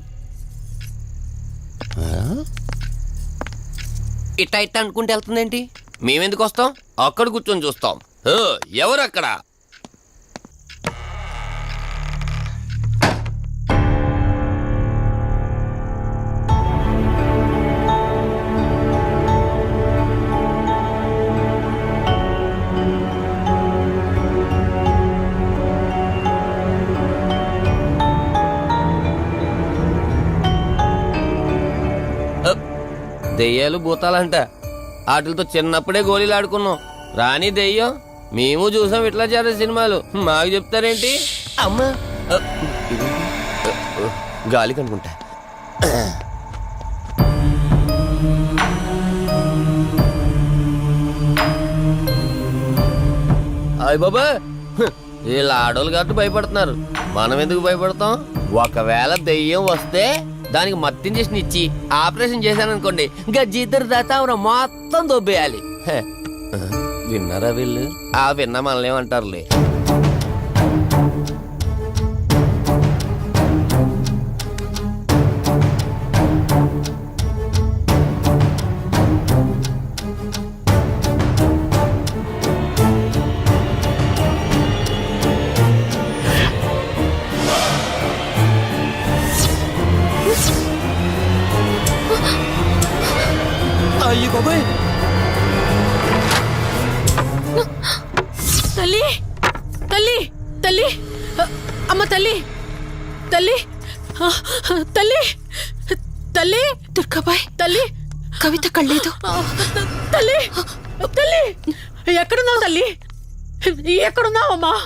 ఇట్ట ఇట్ట అనుకుంటే వెళ్తుందేంటి? మేమెందుకు వస్తాం? అక్కడ కూర్చొని చూస్తాం. ఎవరు అక్కడ? దెయ్యాలు భూతాలంట. వాటితో చిన్నప్పుడే గోళీలు ఆడుకున్నాం. రాని దెయ్యం మేము చూసాం ఇట్లా చేరే సినిమాలు. మాకు చెప్తారేంటి? అమ్మా గాలి కనుకుంటా. అయ్య బాబా, వీళ్ళ ఆడోళ్ళు కాబట్టి భయపడుతున్నారు. మనం ఎందుకు భయపడతాం? ఒకవేళ దెయ్యం వస్తే దానికి మత్తు ఇంజెక్షన్ ఇచ్చి ఆపరేషన్ చేశాననుకోండి, ఇంకా జీతరు దాతావరం మొత్తం దొబ్బేయాలి. విన్నారా వీళ్ళు? విన్నా మనల్ని ఏమంటారులే. అయ్యి బాబాయ్, తల్లి తల్లి తల్లి, అమ్మ తల్లి తల్లి తల్లి తల్లి, దుర్గాబాయ్ తల్లి, కవిత కళ్ళేదు. తల్లి తల్లి, ఎక్కడున్నావు తల్లి? ఎక్కడున్నావమ్మా?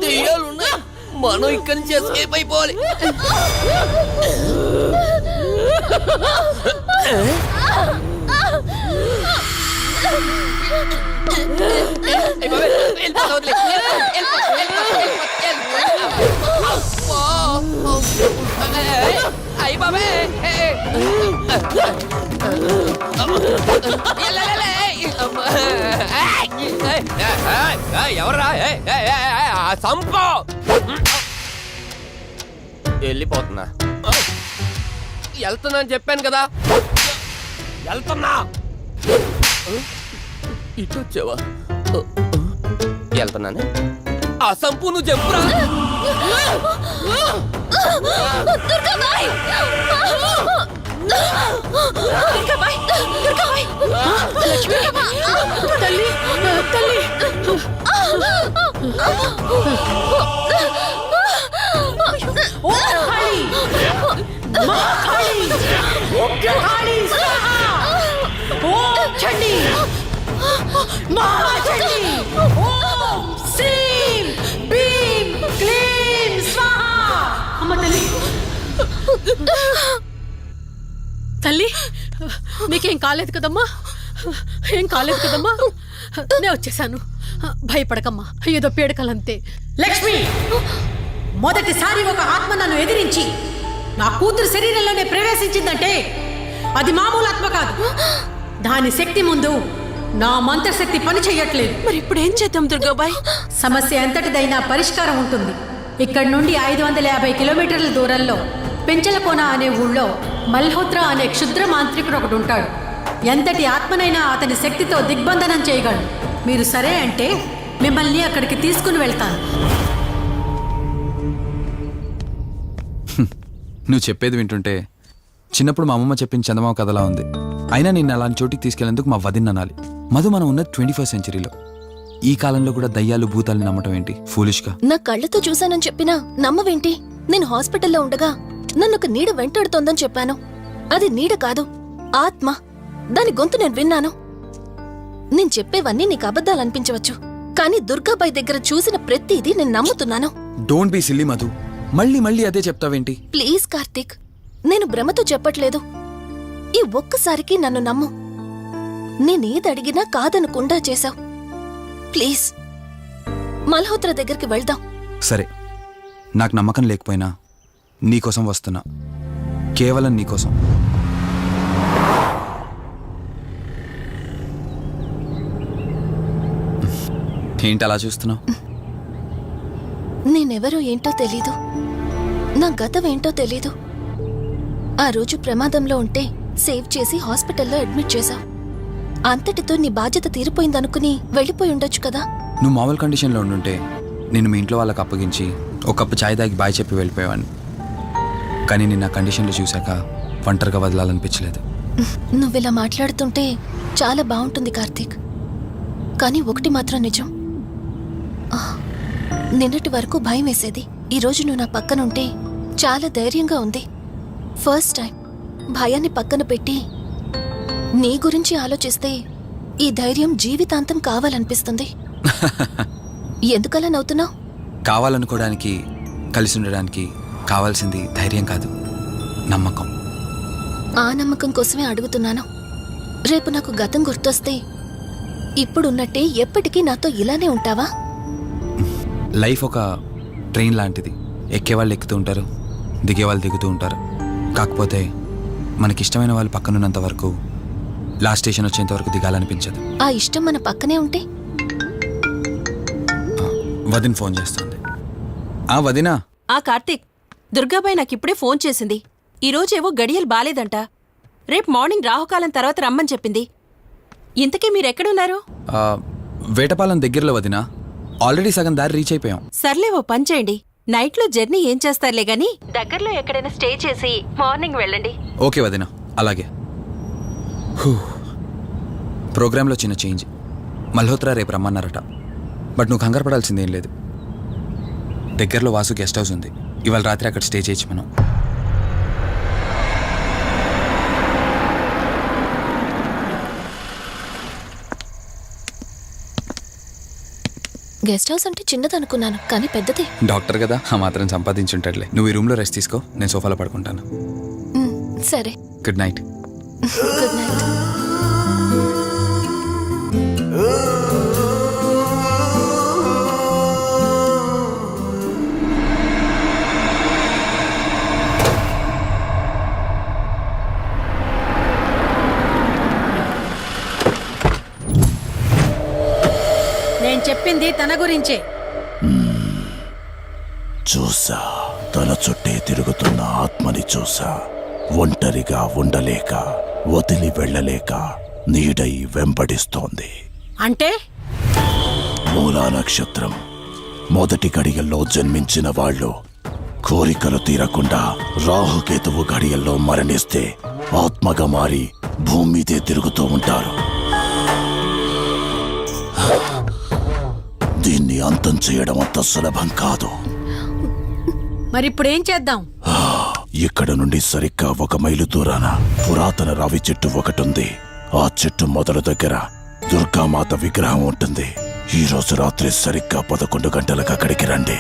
దెయ్యాలున్నాయి, మనం ఇక్కడి నుంచి ఎస్కేప్ అయిపోవాలి. అయ్యి బాబే, ఎవరా సంపో? వెళ్ళిపోతున్నా. వెళ్తున్నా అని చెప్పాను కదా, వెళ్తున్నా. ఇటు వచ్చావా? వెళ్తున్నాను. ఆ సంపు నువ్వు చెప్పురా. తల్లి తల్లి, తల్లి నీకేం కాలేదు కదమ్మా? ఏం కాలేదు కదమ్మా? నేను వచ్చేసాను, భయపడకమ్మా. ఏదో పీడకలంతే. లక్ష్మి, మొదటిసారి ఒక ఆత్మ నన్ను ఎదిరించి నా కూతురు శరీరంలోనే ప్రవేశించిందంటే అది మామూలు ఆత్మ కాదు. దాని శక్తి ముందు నా మంత్రశక్తి పని చెయ్యట్లేదు. మరి ఇప్పుడు ఏం చేద్దాం దుర్గాబాయ్? సమస్య ఎంతటిదైనా పరిష్కారం ఉంటుంది. ఇక్కడ నుండి 550 కిలోమీటర్ల దూరంలో పెంచలకోన అనే ఊళ్ళో మల్హోత్రా అనే క్షుద్ర మాంత్రికుడు ఒకడు ఉంటాడు. ఎంతటి ఆత్మనైనా అతని శక్తితో దిగ్బంధనం చేయగలడు. మీరు సరే అంటే మిమ్మల్ని అక్కడికి తీసుకుని వెళ్తాను. నువ్వు చెప్పేది వింటుంటే చిన్నప్పుడు మా అమ్మమ్మ చెప్పిన చందమామ కథలా ఉంది. అయినా నిన్ను అలాంటి చోటికి తీసుకెళ్లేందుకు మా వదిన అనాలి. మధు, మనం ఉన్నది 21st సెంచరీలో. ఈ కాలంలో కూడా దయ్యాలు భూతాల్ని నమ్మటం ఏంటి ఫూలిష్గా? నా కళ్ళతో చూశానని చెప్పినా నమ్మవేంటి? నేను హాస్పిటల్లో ఉండగా నన్ను ఒక నీడ వెంటాడుతోందని చెప్పాను. అది నీడ కాదు, ఆత్మ. దాని గొంతు నేను విన్నాను. నేను చెప్పేవన్నీ నీకు అబద్ధాలు అనిపించవచ్చు, కానీ దుర్గాబాయి దగ్గర చూసిన ప్రతిదీ నేను నమ్ముతున్నాను. డోంట్ బీ సిల్లీ మధు, మళ్ళీ మళ్ళీ అదే చెప్తావేంటి? ప్లీజ్ కార్తీక్, నేను భ్రమతో చెప్పట్లేదు. ఈ ఒక్కసారికి నన్ను నమ్ము. నేనేది అడిగినా కాదనకుండా చేశావు. ప్లీజ్, మల్హోత్రా దగ్గరికి వెళ్దాం. సరే, నాకు నమ్మకం లేకపోయినా నీకోసం వస్తున్నా, కేవలం నీకోసం. ఏంటి అలా చూస్తున్నావు? నేనెవరో ఏంటో తెలీదు, నా గతం ఏంటో తెలీదు. ఆ రోజు ప్రమాదంలో ఉంటే సేవ్ చేసి హాస్పిటల్లో అడ్మిట్ చేశావు. అంతటితో నీ బాధ్యత తీరిపోయిందనుకుని వెళ్ళిపోయి ఉండొచ్చు కదా. నువ్వు మామూలు కండిషన్లో ఉండుంటే నేను మీ ఇంట్లో వాళ్ళకి అప్పగించి ఒక కప్పు ఛాయ్ తాగి బాయ్ చెప్పి వెళ్ళిపోయేవాడిని. కానీ నేను ఆ కండిషన్లో చూశాక ఒంటరిగా వదలాలనిపించలేదు. నువ్విలా మాట్లాడుతుంటే చాలా బాగుంటుంది కార్తీక్, కానీ ఒకటి మాత్రం నిజం. నిన్నటి వరకు భయం వేసేది, ఈరోజు నువ్వు నా పక్కనుంటే చాలా ధైర్యంగా ఉంది. ఫస్ట్ టైం భయాన్ని పక్కన పెట్టి నీ గురించి ఆలోచిస్తే ఈ ధైర్యం జీవితాంతం కావాలనిపిస్తుంది. ఎందుకలా నవ్వుతున్నావు? కావాలనుకోవడానికి, కలిసి ఉండడానికి కావాల్సింది ధైర్యం కాదు, నమ్మకం. ఆ నమ్మకం కోసమే అడుగుతున్నాను. రేపు నాకు గతం గుర్తొస్తే ఇప్పుడున్నట్టే ఎప్పటికీ నాతో ఇలానే ఉంటావా? లైఫ్ ఒక ట్రైన్ లాంటిది. ఎక్కేవాళ్ళు ఎక్కుతూ ఉంటారు, దిగేవాళ్ళు దిగుతూ ఉంటారు. కాకపోతే మనకిష్టమైన వాళ్ళు పక్కనున్నంత వరకు, లాస్ట్ స్టేషన్ వచ్చేంత వరకు దిగాలనిపించదు. ఆ ఇష్టం మన పక్కనే ఉంటే? వదిన ఫోన్ చేస్తుంది. వదినా. కార్తీక్, దుర్గాబాయ్ నాకిప్పుడే ఫోన్ చేసింది. ఈరోజేవో గడియలు బాలేదంట. రేపు మార్నింగ్ రాహుకాలం తర్వాత రమ్మని చెప్పింది. ఇంతకీ మీరెక్కడున్నారు? వేటపాలెం దగ్గరలో వదినా. ఆల్రెడీ సగం దారి రీచ్ అయిపోయాం. సర్లే, ఓ పని చేయండి. నైట్లో జర్నీ ఏం చేస్తారులే గాని దగ్గరలో ఎక్కడైనా స్టే చేసి మార్నింగ్ వెళ్ళండి. ఓకే వదినా, అలాగే. ప్రోగ్రాంలో చిన్న చేంజ్. మల్హోత్రా రేపు రమ్మన్నారట. బట్ నువ్వు కంగారు పడాల్సిందేం లేదు. దగ్గరలో వాసు గెస్ట్ హౌస్ ఉంది. ఇవాళ రాత్రి అక్కడ స్టే చేయొచ్చు మనం. గెస్ట్ హౌస్ అంటే చిన్నదనుకున్నాను, కానీ పెద్దదే. డాక్టర్ కదా, ఆ మాత్రం సంపాదించుంటాడులే. నువ్వు ఈ రూమ్లో రెస్ట్ తీసుకో, నేను సోఫాలో పడుకుంటాను. సరే, గుడ్ నైట్. Good night. నేను చెప్పింది తన గురించే. చూసా, తన చుట్టే తిరుగుతున్న ఆత్మని చూసా. ఒంటరిగా ఉండలేక, వదిలి వెళ్ళలేక నీడై వెంబడిస్తోంది. అంటే మూలా నక్షత్రం మొదటి గడియల్లో జన్మించిన వాళ్ళు కోరికలు తీరకుండా రాహుకేతువు గడియల్లో మరణిస్తే ఆత్మగా మారి భూమి మీదే తిరుగుతూ ఉంటారు. దీన్ని అంతం చేయడం అంత సులభం కాదు. మరిప్పుడేం చేద్దాం? ఇక్కడ నుండి సరిగ్గా 1 మైలు దూరాన పురాతన రావి చెట్టు ఒకటుంది. ఆ చెట్టు మొదలు దగ్గర దుర్గామాత విగ్రహం ఉంటుంది. ఈ రోజు రాత్రి సరిగ్గా 11 గంటలకు అక్కడికి రండి.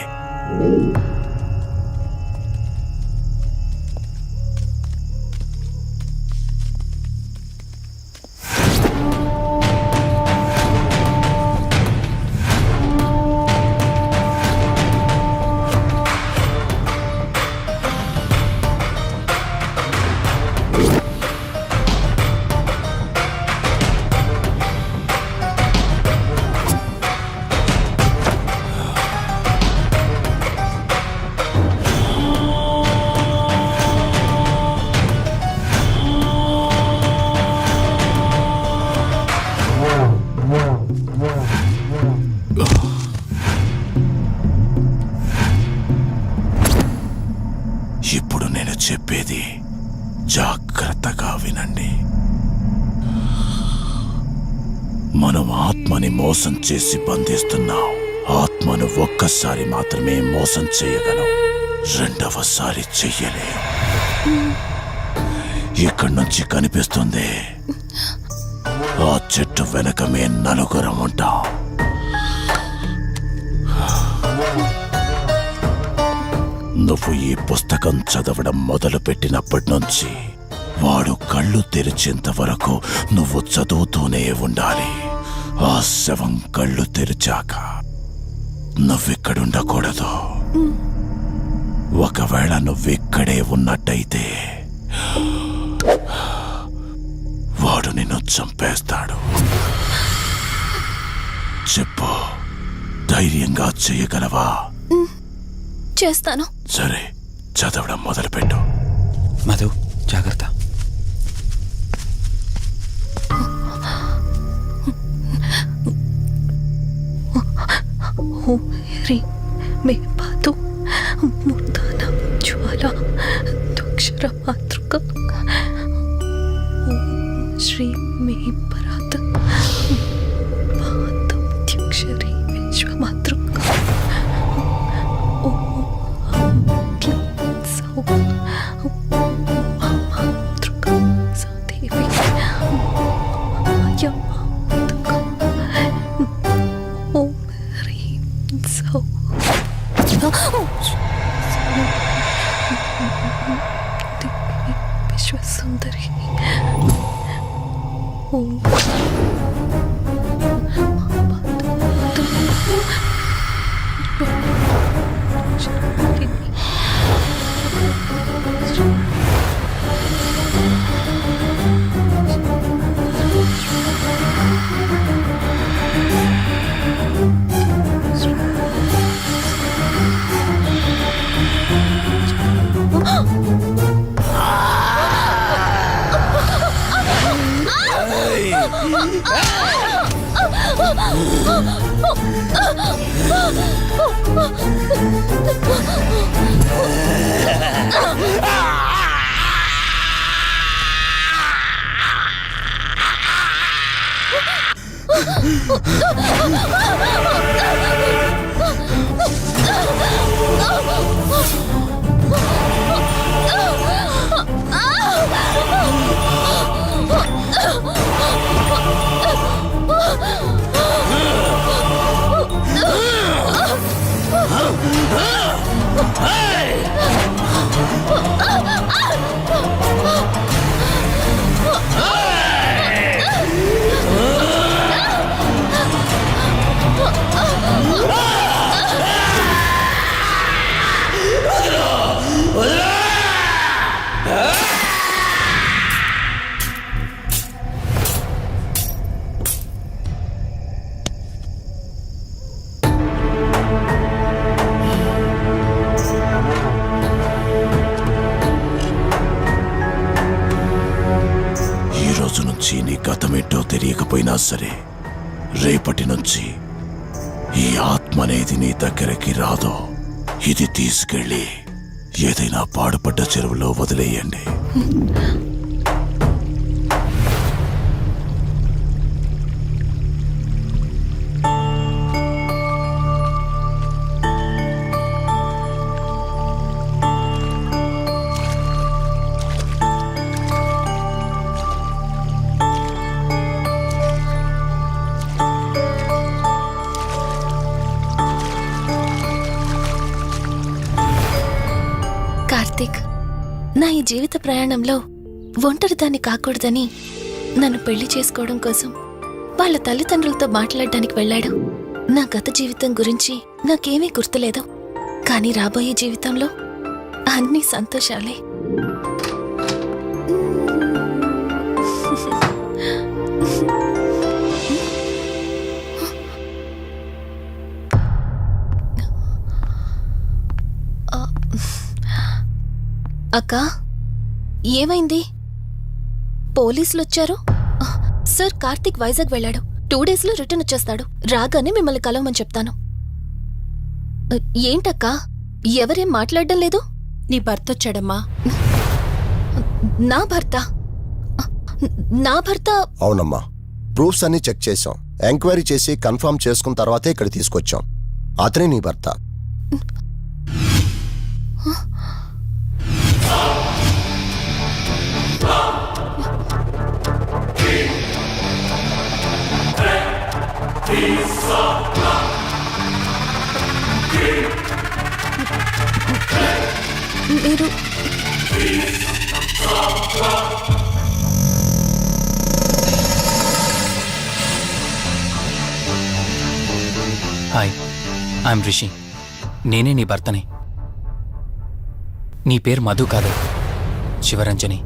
జాగ్రత్తగా వినండి. మనం ఆత్మని మోసం చేసి బంధిస్తున్నాం. ఆత్మను ఒక్కసారి మాత్రమే మోసం చేయగలం, రెండవసారి చెయ్యలేం. ఇక్కడి నుంచి కనిపిస్తుంది, ఆ చెట్టు వెనకమే నలుగురం ఉంటాం. నువ్వు ఈ పుస్తకం చదవడం మొదలుపెట్టినప్పటి నుంచి వాడు కళ్ళు తెరిచేంత వరకు నువ్వు చదువుతూనే ఉండాలి. ఆ శవం కళ్ళు తెరిచాక నువ్విక్కడుండకూడదు. ఒకవేళ నువ్విక్కడే ఉన్నట్టయితే వాడు నిన్ను చంపేస్తాడు. చెప్పు, ధైర్యంగా చేయగలవా? చేస్తాను. సరే, చదవడం మొదలుపెట్టు. మధు, జాగ్రత్త. మే పాతు మూర్ధన జ్వాల దుక్షర మాతృక శ్రీ మే పరాత పాతం త్యక్షరి విశ్వమాతృక మాతృక సదేవి ఓం హ్రీం సౌ విశ్వసుందరి ఓం నీ గతమేంటో తెలియకపోయినా సరే, రేపటి నుంచి ఈ ఆత్మ అనేది నీ దగ్గరికి రాదు. ఇది తీసుకెళ్ళి ఏదైనా పాడుపడ్డ చెరువులో వదిలేయండి. కార్తీక్, నా ఈ జీవిత ప్రయాణంలో ఒంటరిదాన్ని కాకూడదని నన్ను పెళ్లి చేసుకోవడం కోసం వాళ్ళ తల్లిదండ్రులతో మాట్లాడడానికి వెళ్ళాడు. నా గత జీవితం గురించి నాకేమీ గుర్తులేదు, కానీ రాబోయే జీవితంలో అన్ని సంతోషాలే. అక్క, ఏమైంది? పోలీసులు వచ్చారు. సార్, కార్తీక్ వైజాగ్ వెళ్ళాడు. 2 డేస్లో రిటర్న్ వచ్చేస్తాడు. రాగానే మిమ్మల్ని కలవమని చెప్తాను. ఏంటక్కా, ఎవరేం మాట్లాడడం లేదు? నీ భర్త వచ్చాడమ్మా. నా భర్త నా భర్త అవునమ్మా, ప్రూఫ్స్ అన్ని చెక్ చేశాం. ఎంక్వైరీ చేసి కన్ఫర్మ్ చేసుకున్న తర్వాతే ఇక్కడ తీసుకొచ్చాం. అతనే నీ భర్త. మీరు హాయ్, ఐఎమ్ రిషి. నేనే నీ భర్తని. నీ పేరు మధు కాదు, శివరంజని.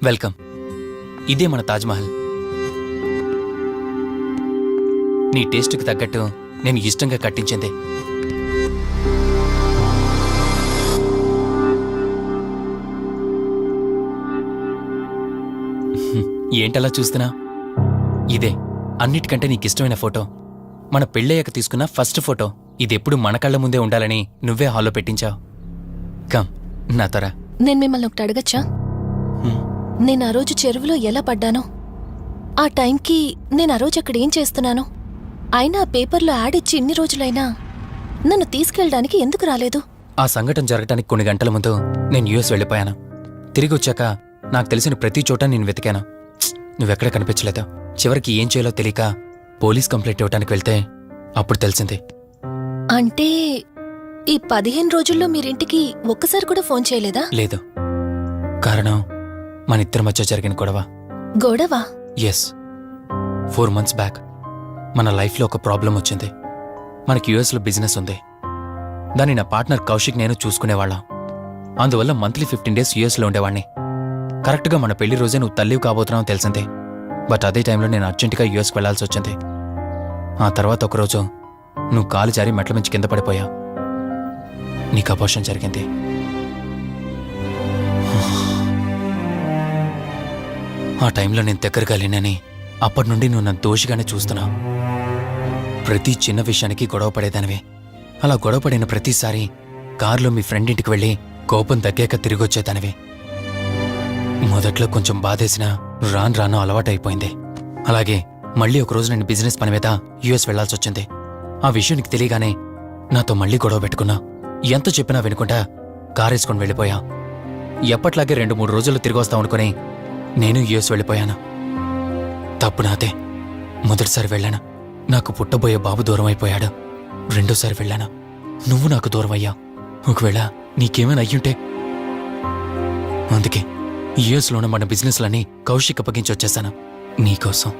వెల్కమ్. ఇదే మన తాజ్మహల్. నీ టేస్ట్కి తగ్గట్టు నేను ఇష్టంగా కట్టించింది. ఏంటలా చూస్తున్నా? ఇదే అన్నిటికంటే నీకిష్టమైన ఫోటో. మన పెళ్ళయ్యాక తీసుకున్న ఫస్ట్ ఫోటో. ఇదెప్పుడు మన కళ్ళ ముందే ఉండాలని నువ్వే హాల్లో పెట్టించావు. కమ్ నా తర. నేను మిమ్మల్ని ఒకటి అడగచ్చా? నేను ఆ రోజు చెరువులో ఎలా పడ్డానో, ఆ టైంకి నేను ఆ రోజు అక్కడ ఏం చేస్తున్నాను, అయినా ఆ పేపర్లో యాడ్ ఇచ్చి ఇన్ని రోజులైనా నన్ను తీసుకెళ్ళడానికి ఎందుకు రాలేదు? ఆ సంఘటన జరగటానికి కొన్ని గంటల ముందు నేను యుఎస్ వెళ్ళిపోయాను. తిరిగి వచ్చాక నాకు తెలిసిన ప్రతి చోట నేను వెతికాను. నువ్వెక్కడ కనిపించలేదు. చివరికి ఏం చేయాలో తెలియక పోలీస్ కంప్లైంట్ ఇవ్వడానికి వెళ్తే అప్పుడు తెలిసింది. అంటే ఈ 15 రోజుల్లో మీరింటికి ఒక్కసారి కూడా ఫోన్ చేయలేదా? లేదు. కారణం మన ఇద్దరి మధ్య జరిగిన గొడవ. గొడవ? ఎస్. 4 months బ్యాక్ మన లైఫ్లో ఒక ప్రాబ్లం వచ్చింది. మనకి యుఎస్లో బిజినెస్ ఉంది. దాన్ని నా పార్ట్నర్ కౌశిక్ నేను చూసుకునేవాళ్ళం. అందువల్ల మంత్లీ 15 days యుఎస్లో ఉండేవాడిని. కరెక్ట్గా మన పెళ్లి రోజే నువ్వు తల్లివి కాబోతున్నావు తెలిసిందే. బట్ అదే టైంలో నేను అర్జెంటుగా యుఎస్కి వెళ్లాల్సి వచ్చింది. ఆ తర్వాత ఒకరోజు నువ్వు కాలు జారి మెట్ల మించి కింద పడిపోయావు. నీకు అబార్షన్ జరిగింది. ఆ టైంలో నేను దగ్గరగా లేనని అప్పటి నుండి నువ్వు నన్ను దోషిగానే చూస్తున్నావు. ప్రతి చిన్న విషయానికి గొడవ పడేదానివే. అలా గొడవ పడిన ప్రతిసారి కారులో మీ ఫ్రెండ్ ఇంటికి వెళ్ళి కోపం తగ్గాక తిరిగి వచ్చేదానివే. మొదట్లో కొంచెం బాధేసినా రాను రాను అలవాటైపోయింది. అలాగే మళ్ళీ ఒకరోజు నేను బిజినెస్ పని మీద యుఎస్ వెళ్లాల్సి వచ్చింది. ఆ విషయం నీకు తెలియగానే నాతో మళ్ళీ గొడవ పెట్టుకున్నా. ఎంత చెప్పినా వినుకుంటా కారేసుకొని వెళ్ళిపోయా. ఎప్పట్లాగే 2-3 రోజుల్లో తిరిగి వస్తావు అనుకుని నేను యుఎస్ వెళ్ళిపోయాను. తప్పు నాదే. మొదటిసారి వెళ్ళాను, నాకు పుట్టబోయే బాబు దూరం అయిపోయాడు. రెండోసారి వెళ్ళాను, నువ్వు నాకు దూరం అయ్యా. ఒకవేళ నీకేమైనా అయ్యుంటే. అందుకే యుఎస్లోనే మన బిజినెస్లన్నీ కౌశిక్ అప్పగించి వచ్చేసాను. నీకోసం,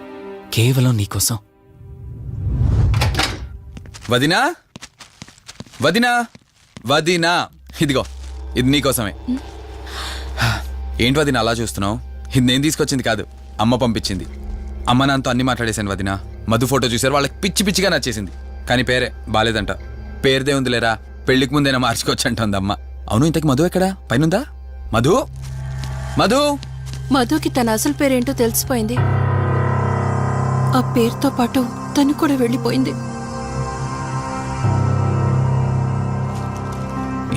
కేవలం నీకోసం. వదినా, వదినా, వదినా, ఇదిగో ఇది నీకోసమే. ఏంటి వదినా అలా చూస్తున్నావు? ఇది నేను తీసుకొచ్చింది కాదు, అమ్మ పంపించింది. అమ్మ నాన్నతో అన్ని మాట్లాడేశాను వదినా. మధు ఫోటో చూశారు, వాళ్ళకి పిచ్చి పిచ్చిగా నచ్చేసింది. కానీ పేరే బాలేదంట. పేరుదే ఉందిలేరా, పెళ్లికి ముందైనా మార్చుకోవచ్చు అంటుంది అమ్మ. అవును, ఇంతకి మధు ఎక్కడా? పైనుందా? మధు, మధు. మధుకి తన అసలు పేరేంటో తెలిసిపోయింది. ఆ పేరుతో పాటు తను కూడా వెళ్ళిపోయింది.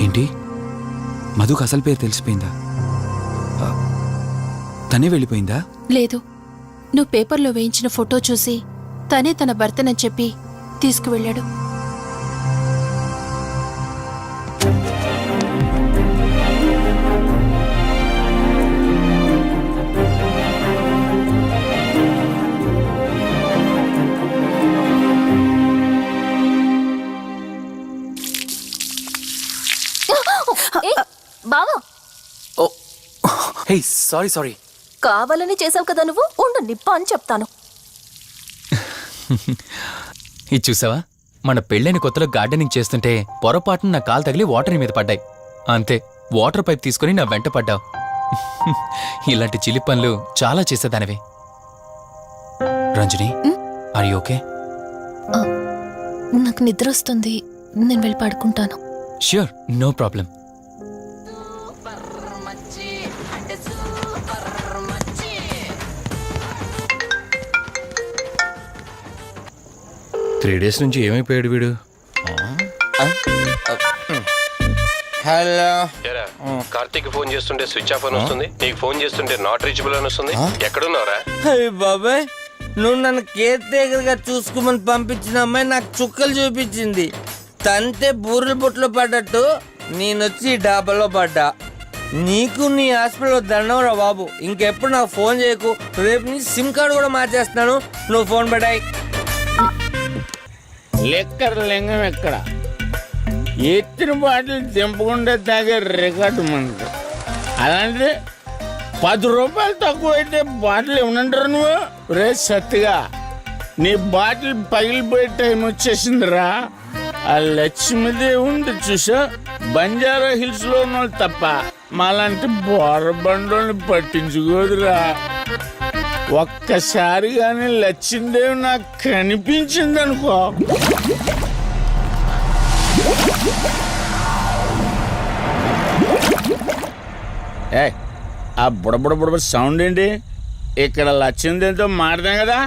ఏంటి, మధుకు అసలు పేరు తెలిసిపోయిందా? తనే వెళ్ళిపోయిందా? లేదు, నువ్వు పేపర్లో వేయించిన ఫోటో చూసి తనే తన భర్తనని చెప్పి తీసుకువెళ్ళాడు. బావా, హే, సారీ సారీ. కావాలని చేసావు కదా నువ్వు. ఉండు, నిప్ప అని చెప్తాను. ఇది చూసావా? మన పెళ్ళైన కొత్తలో గార్డెనింగ్ చేస్తుంటే పొరపాటున నా కాలు తగిలి వాటర్ మీద పడ్డాయి. అంతే, వాటర్ పైప్ తీసుకుని నా వెంట పడ్డావు. ఇలాంటి చిలి పనులు చాలా చేసేదానివి. Ranjani, are you okay? నాకు నిద్ర వస్తుంది, నేను వెళ్ళి పడుకుంటాను. Sure, no problem. Three days నుంచి ఏమైపోయాడు వీడు? హలో, కార్తీక్ ఫోన్ చేస్తుంటే స్విచ్ ఆఫ్ అని వస్తుంది, నీకు ఫోన్ చేస్తుంటే నాట్ రీచబుల్ అని వస్తుంది. ఎక్కడున్నారా? అయ్య బాబాయ్, నువ్వు నన్ను కేర్ టేకర్గా చూసుకోమని పంపించిన అమ్మాయి నాకు చుక్కలు చూపించింది. తంతే బూరెల బొట్లో పడ్డట్టు నేనొచ్చి డాబాలో పడ్డా. నీకు నీ హాస్పిటల్లో దండంరా బాబు. ఇంకెప్పుడు నాకు ఫోన్ చేయకు. రేపు నీ సిమ్ కార్డు కూడా మార్చేస్తున్నాను. నువ్వు ఫోన్ పడాయి. లెక్కర లింగం ఎక్కడ ఎత్తిన బాటిల్ దింపకుండా తాగే రికార్డు మనకు. అలాంటిది 10 రూపాయలు తక్కువ అయితే బాటిల్ ఏమనంటారు నువ్వు? రే సత్తిగా, నీ బాటిల్ పగిలిపోయే టైం వచ్చేసిందిరా. ఆ లక్ష్మీదేవి ఉంది చూసా, బంజారా హిల్స్ లో ఉన్న వాళ్ళు తప్ప మాలాంటి బోరబండోని పట్టించుకోదురా. ఒక్కసారి కానీ లక్ష్మీదేవి నాకు కనిపించింది అనుకో, ఏ ఆ బుడబుడ సౌండ్ ఏంటి? ఇక్కడ లక్ష్మీదేవితో మాడదాం కదా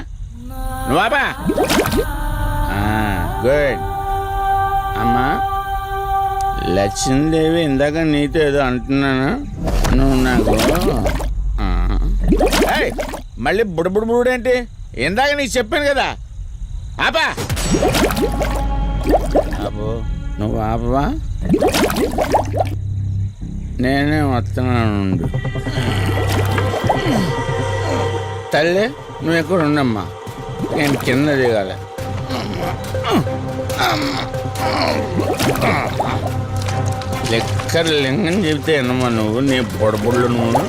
నువ్వాబా. గుడ్ అమ్మా. లక్ష్మీదేవి ఇందాక నీతో ఏదో అంటున్నాను, నువ్వు నాకు మళ్ళీ బుడబుడేంటి? ఇందాక నీకు చెప్పాను కదా ఆపా. అబ్బో నువ్వు ఆపవా? నేనే వస్తున్నాను. తల్లి నువ్వు ఎక్కడ ఉండమ్మా, నేను కింద దిగాలి. లెక్కర లింగం చెబితే ఎన్నమ్మా నువ్వు, నీ బొడబుళ్ళు నువ్వు.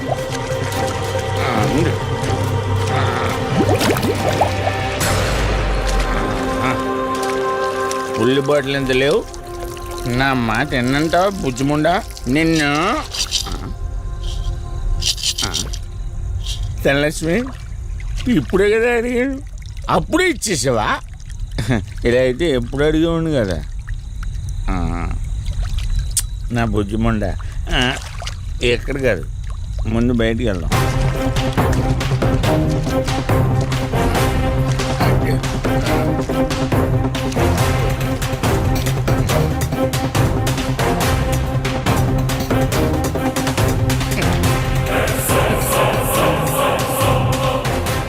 ఉల్లి బాటిల్ ఎంత లేవు? నా మాట ఎన్నంటావా బుజ్జిముండా నిన్ను? ధనలక్ష్మి, ఇప్పుడే కదా అడిగాడు, అప్పుడే ఇచ్చేసావా? ఇలా అయితే ఎప్పుడు అడిగేవాడిని కదా. నా బుజ్జిముండా, ఎక్కడ కాదు, ముందు బయటికి వెళ్దాం.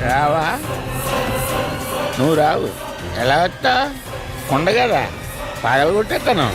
రావా? నువ్వు రావు, ఎలా వస్తా? కొండ కదా, పడగొట్టేస్తాను.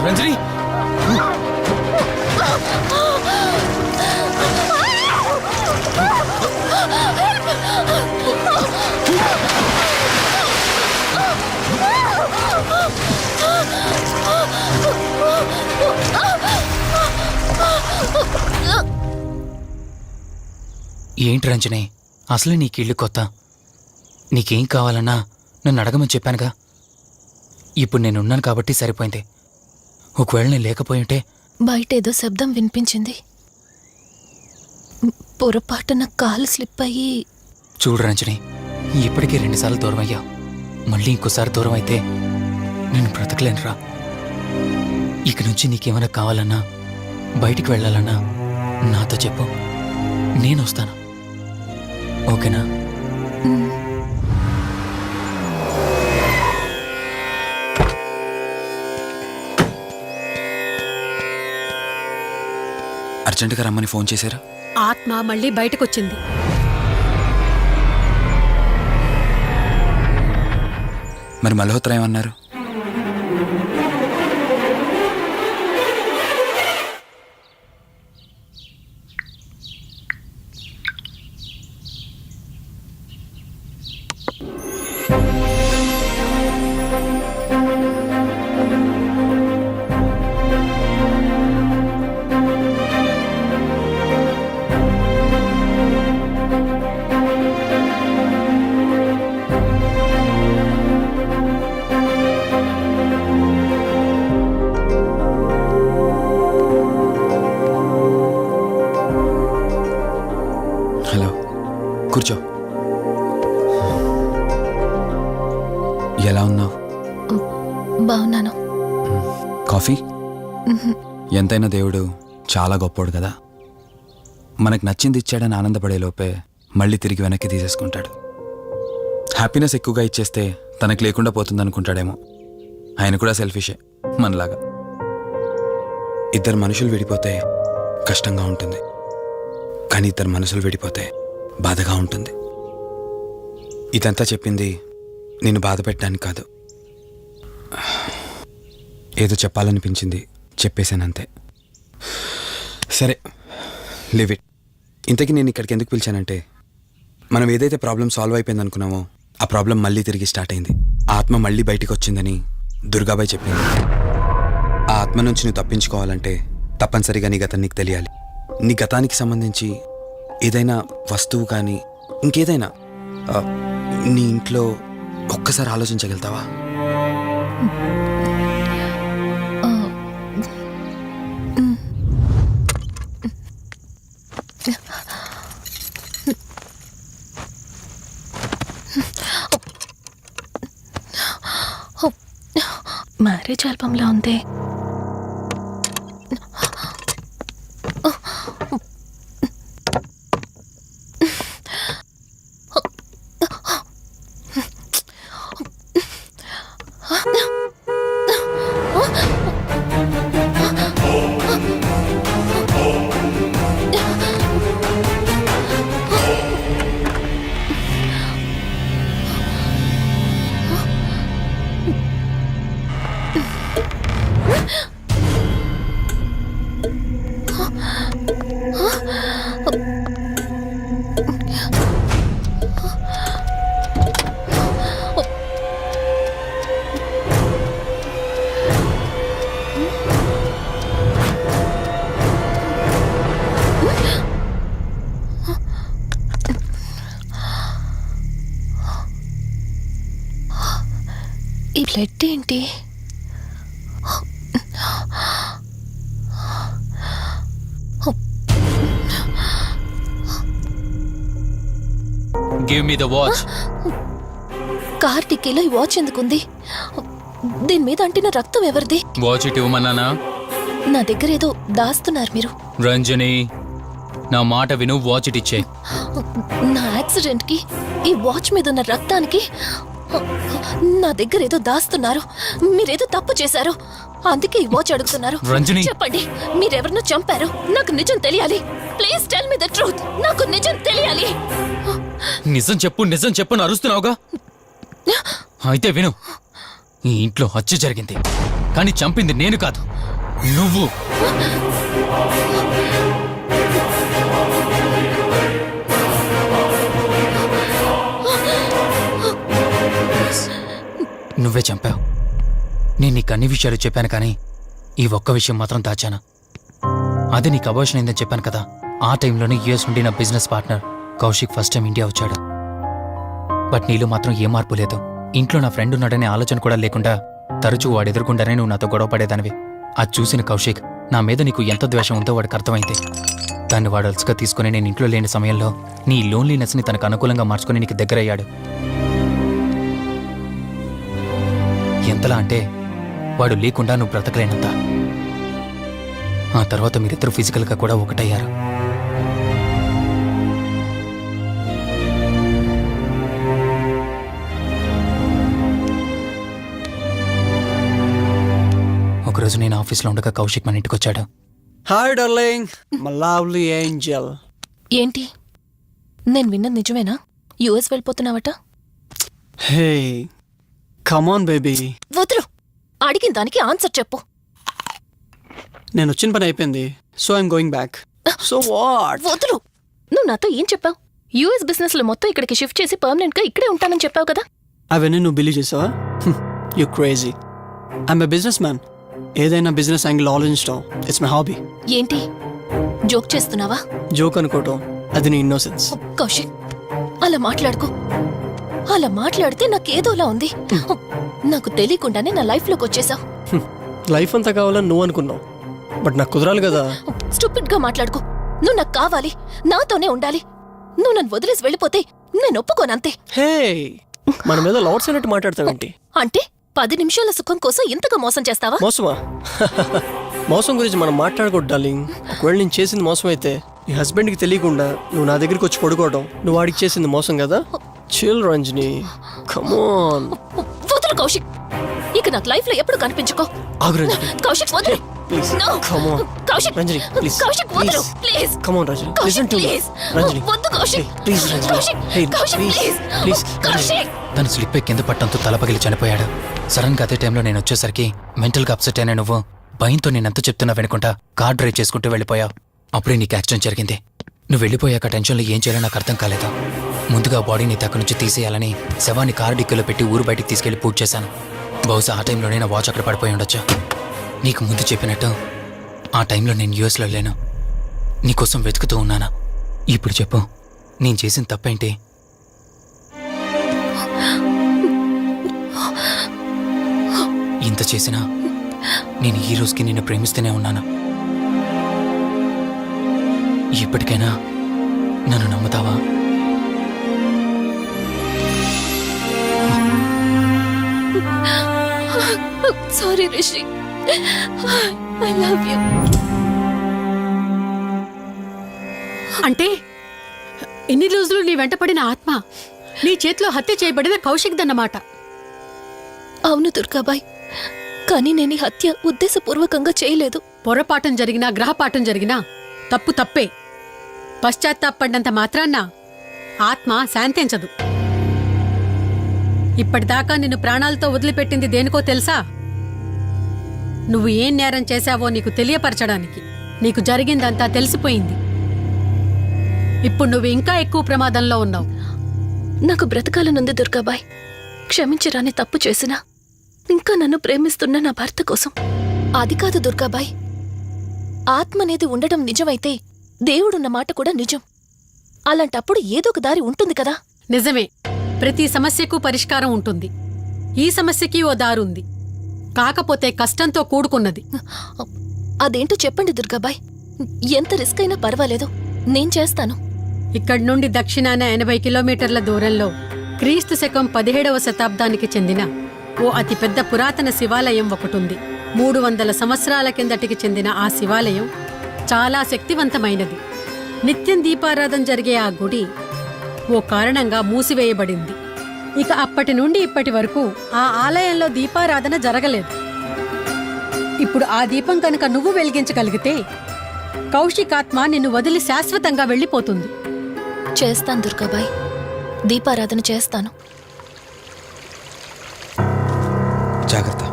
రంజని ఏంటి రంజని, అసలు నీకు ఇల్లు కొత్త. నీకేం కావాలన్నా నన్ను అడగమని చెప్పానుగా. ఇప్పుడు నేనున్నాను కాబట్టి సరిపోయింది. ఒకవేళ నేను లేకపోయి ఉంటే బయట ఏదో శబ్దం వినిపించింది. పొరపాటున కాలు స్లిప్ అయ్యి. చూడు రంజని, ఇప్పటికే 2 సార్లు దూరం అయ్యా. మళ్ళీ ఇంకోసారి దూరం అయితే నేను బ్రతకలేనురా. ఇక నుంచి నీకేమైనా కావాలన్నా బయటికి వెళ్ళాలన్నా నాతో చెప్పు, నేను వస్తాను. ఓకేనా? అర్జెంటుగా రమ్మని ఫోన్ చేశారా? ఆత్మ మళ్ళీ బయటకొచ్చింది. మరి మల్హోత్రా ఏమన్నారు? హలో, కూర్చో. ఎలా ఉన్నావు? బాగున్నాను. కాఫీ? ఎంతైనా దేవుడు చాలా గొప్పోడు కదా. మనకు నచ్చింది ఇచ్చాడని ఆనందపడే లోపే మళ్ళీ తిరిగి వెనక్కి తీసేసుకుంటాడు. హ్యాపీనెస్ ఎక్కువగా ఇచ్చేస్తే తనకు లేకుండా పోతుందనుకుంటాడేమో. ఆయన కూడా సెల్ఫిషే మనలాగా. ఇద్దరు మనుషులు విడిపోతే కష్టంగా ఉంటుంది, కానీ ఇద్దరు మనసులు విడిపోతే బాధగా ఉంటుంది. ఇదంతా చెప్పింది నిన్ను బాధ పెట్టడానికి కాదు. ఏదో చెప్పాలనిపించింది, చెప్పేశానంతే. సరే, లివ్ ఇట్. ఇంతకీ నేను ఇక్కడికి ఎందుకు పిలిచానంటే, మనం ఏదైతే ప్రాబ్లం సాల్వ్ అయిపోయింది అనుకున్నామో ఆ ప్రాబ్లం మళ్ళీ తిరిగి స్టార్ట్ అయింది. ఆ ఆత్మ మళ్ళీ బయటికి వచ్చిందని దుర్గాబాయ్ చెప్పింది. ఆ ఆత్మ నుంచి నువ్వు తప్పించుకోవాలంటే తప్పనిసరిగా నీ గతం నీకు తెలియాలి. నీ గతానికి సంబంధించి ఏదైనా వస్తువు కానీ ఇంకేదైనా నీ ఇంట్లో ఒక్కసారి ఆలోచించగలుగుతావా? మ్యారేజ్ ఆల్బంలా ఉంది. ఈ బ్లడ్ ఏంటి? Give me the watch. Car టిక్కీలో ఈ వాచ్ ఎందుకుంది? దీని మీద అంటిన రక్తం ఎవరిది? వాచ్ ఇటు ఇవ్వమన్నానా? నా దగ్గర ఏదో దాస్తున్నారు మీరు. రంజని, నా మాట విను, వాచ్ ఇటు ఇచ్చే. నా యాక్సిడెంట్ కి ఈ వాచ్ మీద ఉన్న రక్తానికి నా దగ్గర ఏదో దాస్తున్నారు. మీరేదో తప్పు చేశారు, అందుకే ఈ వాచ్ అడుగుతున్నారు. రంజని. చెప్పండి, మీరెవరినో చంపారు. నాకు నిజం తెలియాలి. Please tell me the truth. నాకు నిజం తెలియాలి. నిజం చెప్పు, నిజం చెప్పు అని అరుస్తున్నావుగా. అయితే విను, ఈ ఇంట్లో హత్య జరిగింది, కానీ చంపింది నేను కాదు, నువ్వు. నువ్వే చంపావు. నేను నీకు అన్ని విషయాలు చెప్పాను, కానీ ఈ ఒక్క విషయం మాత్రం దాచాను. అది నీకు అబార్షన్ అయిందని చెప్పాను కదా. ఆ టైంలోనే యుఎస్ నుండి నా business partner Kaushik first time India వచ్చాడు. బట్ నీలో మాత్రం ఏ మార్పు లేదు. ఇంట్లో నా ఫ్రెండ్ ఉన్నాడనే ఆలోచన కూడా లేకుండా తరచూ వాడు ఎదుర్కొంటానే నువ్వు నాతో గొడవ పడేదానివి. అది చూసిన కౌశిక్ నా మీద నీకు ఎంత ద్వేషం ఉందో వాడికి అర్థమైంది. దాన్ని వాడు అలసుగా తీసుకుని నేను ఇంట్లో లేని సమయంలో నీ లోన్లీనెస్ని తనకు అనుకూలంగా మార్చుకుని నీకు దగ్గరయ్యాడు. ఎంతలా అంటే వాడు లేకుండా నువ్వు బ్రతకలేనంత. ఆ తర్వాత మీరిద్దరు ఫిజికల్గా కూడా ఒకటయ్యారు. ఒకరోజు నేను ఆఫీస్లో ఉండగా కౌశిక్ మన ఇంటికి వచ్చాడు. Hi darling, my lovely angel. ఏంటి, నేను విన్నది నిజమేనా? యుఎస్ వెళ్ళిపోతున్నావట? Hey come on baby. వదులు, అడిగిన దానికి ఆన్సర్ చెప్పు. నేను వచ్చిన పని అయిపోయింది, so I'm going back. So what? వదులు. నువ్వు నాతో ఏం చెప్పావు? యుఎస్ బిజినెస్ లో మొత్తం ఇక్కడికి షిఫ్ట్ చేసి పర్మనెంట్ గా ఇక్కడే ఉంటానని చెప్పావు కదా. అవన్నీ నువ్వు బిలీవ్ చేసావా? You crazy. I'm a business man. ఏదైనా బిజినెస్ యాంగిల్ ఆలోచించడం ఇట్స్ మై హాబీ. ఏంటి, జోక్ చేస్తున్నావా? జోక్ అనుకోవటం అది నీ ఇన్నోసెన్స్. కౌశిక్, అలా మాట్లాడుకో. అలా మాట్లాడితే నాకేదోలా ఉంది. నాకు తెలియకుండానే నా లైఫ్ లోకి వచ్చేసావు. లైఫ్ అంతా కావాలని నువ్వు అనుకున్నావు, బట్ నాకు కుదరాలి కదా. స్టూపిడ్ గా మాట్లాడుకో. నువ్వు నాకు కావాలి, నాతోనే ఉండాలి. నువ్వు నన్ను వదిలేసి వెళ్ళిపోతే నేను ఒప్పుకోనంతే. హే, మన మీద లవర్స్ అన్నట్టు మాట్లాడతావేంటి? అంటే 10 నిమిషాల సుఖం కోసం ఇంతగా మోసం చేస్తావా? మోసమా? మోసం గురించి మనం మాట్లాడకూడదు డార్లింగ్. ఒకవేళ నేను చేసింది మోసం అయితే నీ హస్బెండ్కి తెలియకుండా నువ్వు నా దగ్గరికి వచ్చి పడుకోవడం నువ్వు వాడికి చేసింది మోసం కదా. Chill Ranjani, come on. వదులు కౌశిక్, ఇక నాకు లైఫ్ లో ఎప్పుడు కనిపించుకో. ఆగు రంజని. కౌశిక్ వదులు. Please No. Come on. Kaushik, Ranjani please. Kaushik వదులు please. Come on Ranjani, Kaushik listen to me. Please. Ranjani వద్దు Kaushik. Please Ranjani. Kaushik, hey Kaushik please please. Please. Kaushik. తను స్లిప్ అయి కింద పట్టంతో తల పగిలి చనిపోయాడు. సడన్ గా అదే టైంలో నేను వచ్చేసరికి మెంటల్గా అప్సెట్ అయినా నువ్వు భయంతో నేనెంత చెప్తున్నా వినకుండా కార్ డ్రైవ్ చేసుకుంటూ వెళ్ళిపోయావు. అప్పుడే నీకు యాక్సిడెంట్ జరిగింది. నువ్వు వెళ్ళిపోయాక టెన్షన్లో ఏం చేయాలో నాకు అర్థం కాలేదు. ముందుగా బాడీని అక్కడి నుంచి తీసేయాలని శవాన్ని కారు డిక్కీలో పెట్టి ఊరు బయటికి తీసుకెళ్లి పూజ చేశాను. బహుశా ఆ టైంలోనే నా వాచ్ అక్కడ పడిపోయి ఉండొచ్చు. నీకు ముందు చెప్పినట్టు ఆ టైంలో నేను యూఎస్లో లేను. నీకోసం వెతుకుతూ ఉన్నానా. ఇప్పుడు చెప్పు, నేను చేసిన తప్పేంటి? ఇంత చేసినా నేను ఈ రోజుకి నిన్ను ప్రేమిస్తూనే ఉన్నాను. ఇప్పటికైనా నన్ను నమ్ముతావా? Sorry Rishi, I love you. అంటే ఎన్ని రోజులు నీ వెంటపడిన ఆత్మ నీ చేతిలో హత్య చేయబడిన కౌశిక్ దన్నమాట. అవును దుర్గాబాయ్, కానీ నేను ఈ హత్య ఉద్దేశపూర్వకంగా చేయలేదు. పొరపాఠం జరిగినా గ్రహపాఠం జరిగినా తప్పు తప్పే. పశ్చాత్తాపడినంత మాత్రాన్న ఆత్మ శాంతించదు. ఇప్పటిదాకా నిన్ను ప్రాణాలతో వదిలిపెట్టింది దేనికో తెలుసా? నువ్వు ఏం నేరం చేశావో నీకు తెలియపరచడానికి. నీకు జరిగిందంతా తెలిసిపోయింది. ఇప్పుడు నువ్వు ఇంకా ఎక్కువ ప్రమాదంలో ఉన్నావు. నాకు బ్రతకాలనుంది దుర్గాబాయ్. క్షమించరాని తప్పు చేసినా ఇంకా నన్ను ప్రేమిస్తున్న నా భర్త కోసం. అది కాదు దుర్గాబాయ్, ఆత్మ అనేది ఉండడం నిజమైతే దేవుడున్న మాట కూడా నిజం. అలాంటప్పుడు ఏదో ఒక దారి ఉంటుంది కదా. నిజమే, ప్రతి సమస్యకు పరిష్కారం ఉంటుంది. ఈ సమస్యకి ఓ దారుంది, కాకపోతే కష్టంతో కూడుకున్నది. అదేంటో చెప్పండి దుర్గాబాయ్. ఎంత రిస్క్ అయినా పర్వాలేదు, నేను చేస్తాను. ఇక్కడి నుండి దక్షిణాన 80 కిలోమీటర్ల దూరంలో క్రీస్తు శకం 17వ శతాబ్దానికి చెందిన ఓ అతిపెద్ద పురాతన శివాలయం ఒకటుంది. 300 సంవత్సరాల కిందటికి చెందిన ఆ శివాలయం చాలా శక్తివంతమైనది. నిత్యం దీపారాధన జరిగే ఆ గుడి ఓ కారణంగా మూసివేయబడింది. ఇక అప్పటి నుండి ఇప్పటి వరకు ఆ ఆలయంలో దీపారాధన జరగలేదు. ఇప్పుడు ఆ దీపం కనుక నువ్వు వెలిగించగలిగితే కౌశికాత్మ నిన్ను వదిలి శాశ్వతంగా వెళ్ళిపోతుంది. చేస్తాను దుర్గాబాయ్, దీపారాధన చేస్తాను. జాగ్రత్త.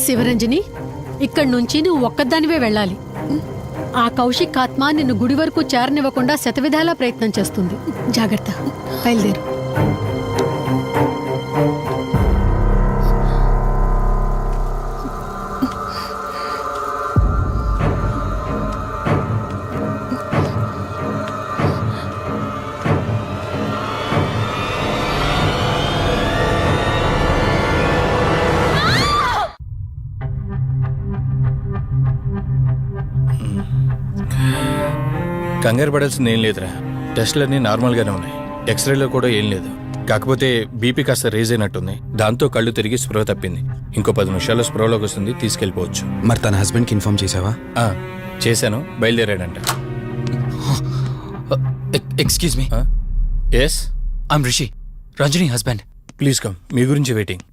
శివరంజని, ఇక్కడి నుంచి నువ్వు ఒక్కదానివే వెళ్ళాలి. ఆ కౌశికాత్మ నిన్ను గుడి వరకు చేరనివ్వకుండా శతవిధాలా ప్రయత్నం చేస్తుంది. జాగ్రత్త, బయలుదేరు. కంగారు పడాల్సింది ఏం లేదురా. టెస్టులన్నీ నార్మల్గానే ఉన్నాయి. ఎక్స్రేలో కూడా ఏం లేదు. కాకపోతే బీపీ కాస్త రేజ్ అయినట్టుంది. దాంతో కళ్ళు తిరిగి స్పృహ తప్పింది. ఇంకో 10 నిమిషాల్లో స్పృహలోకి వస్తుంది, తీసుకెళ్ళిపోవచ్చు. మరి తన హస్బెండ్కి ఇన్ఫార్మ్ చేసావా? చేశాను, బయలుదేరాడంట. Excuse me. Yes, I'm Rishi, Ranjani husband. Please come. మీ గురించి వెయిటింగ్.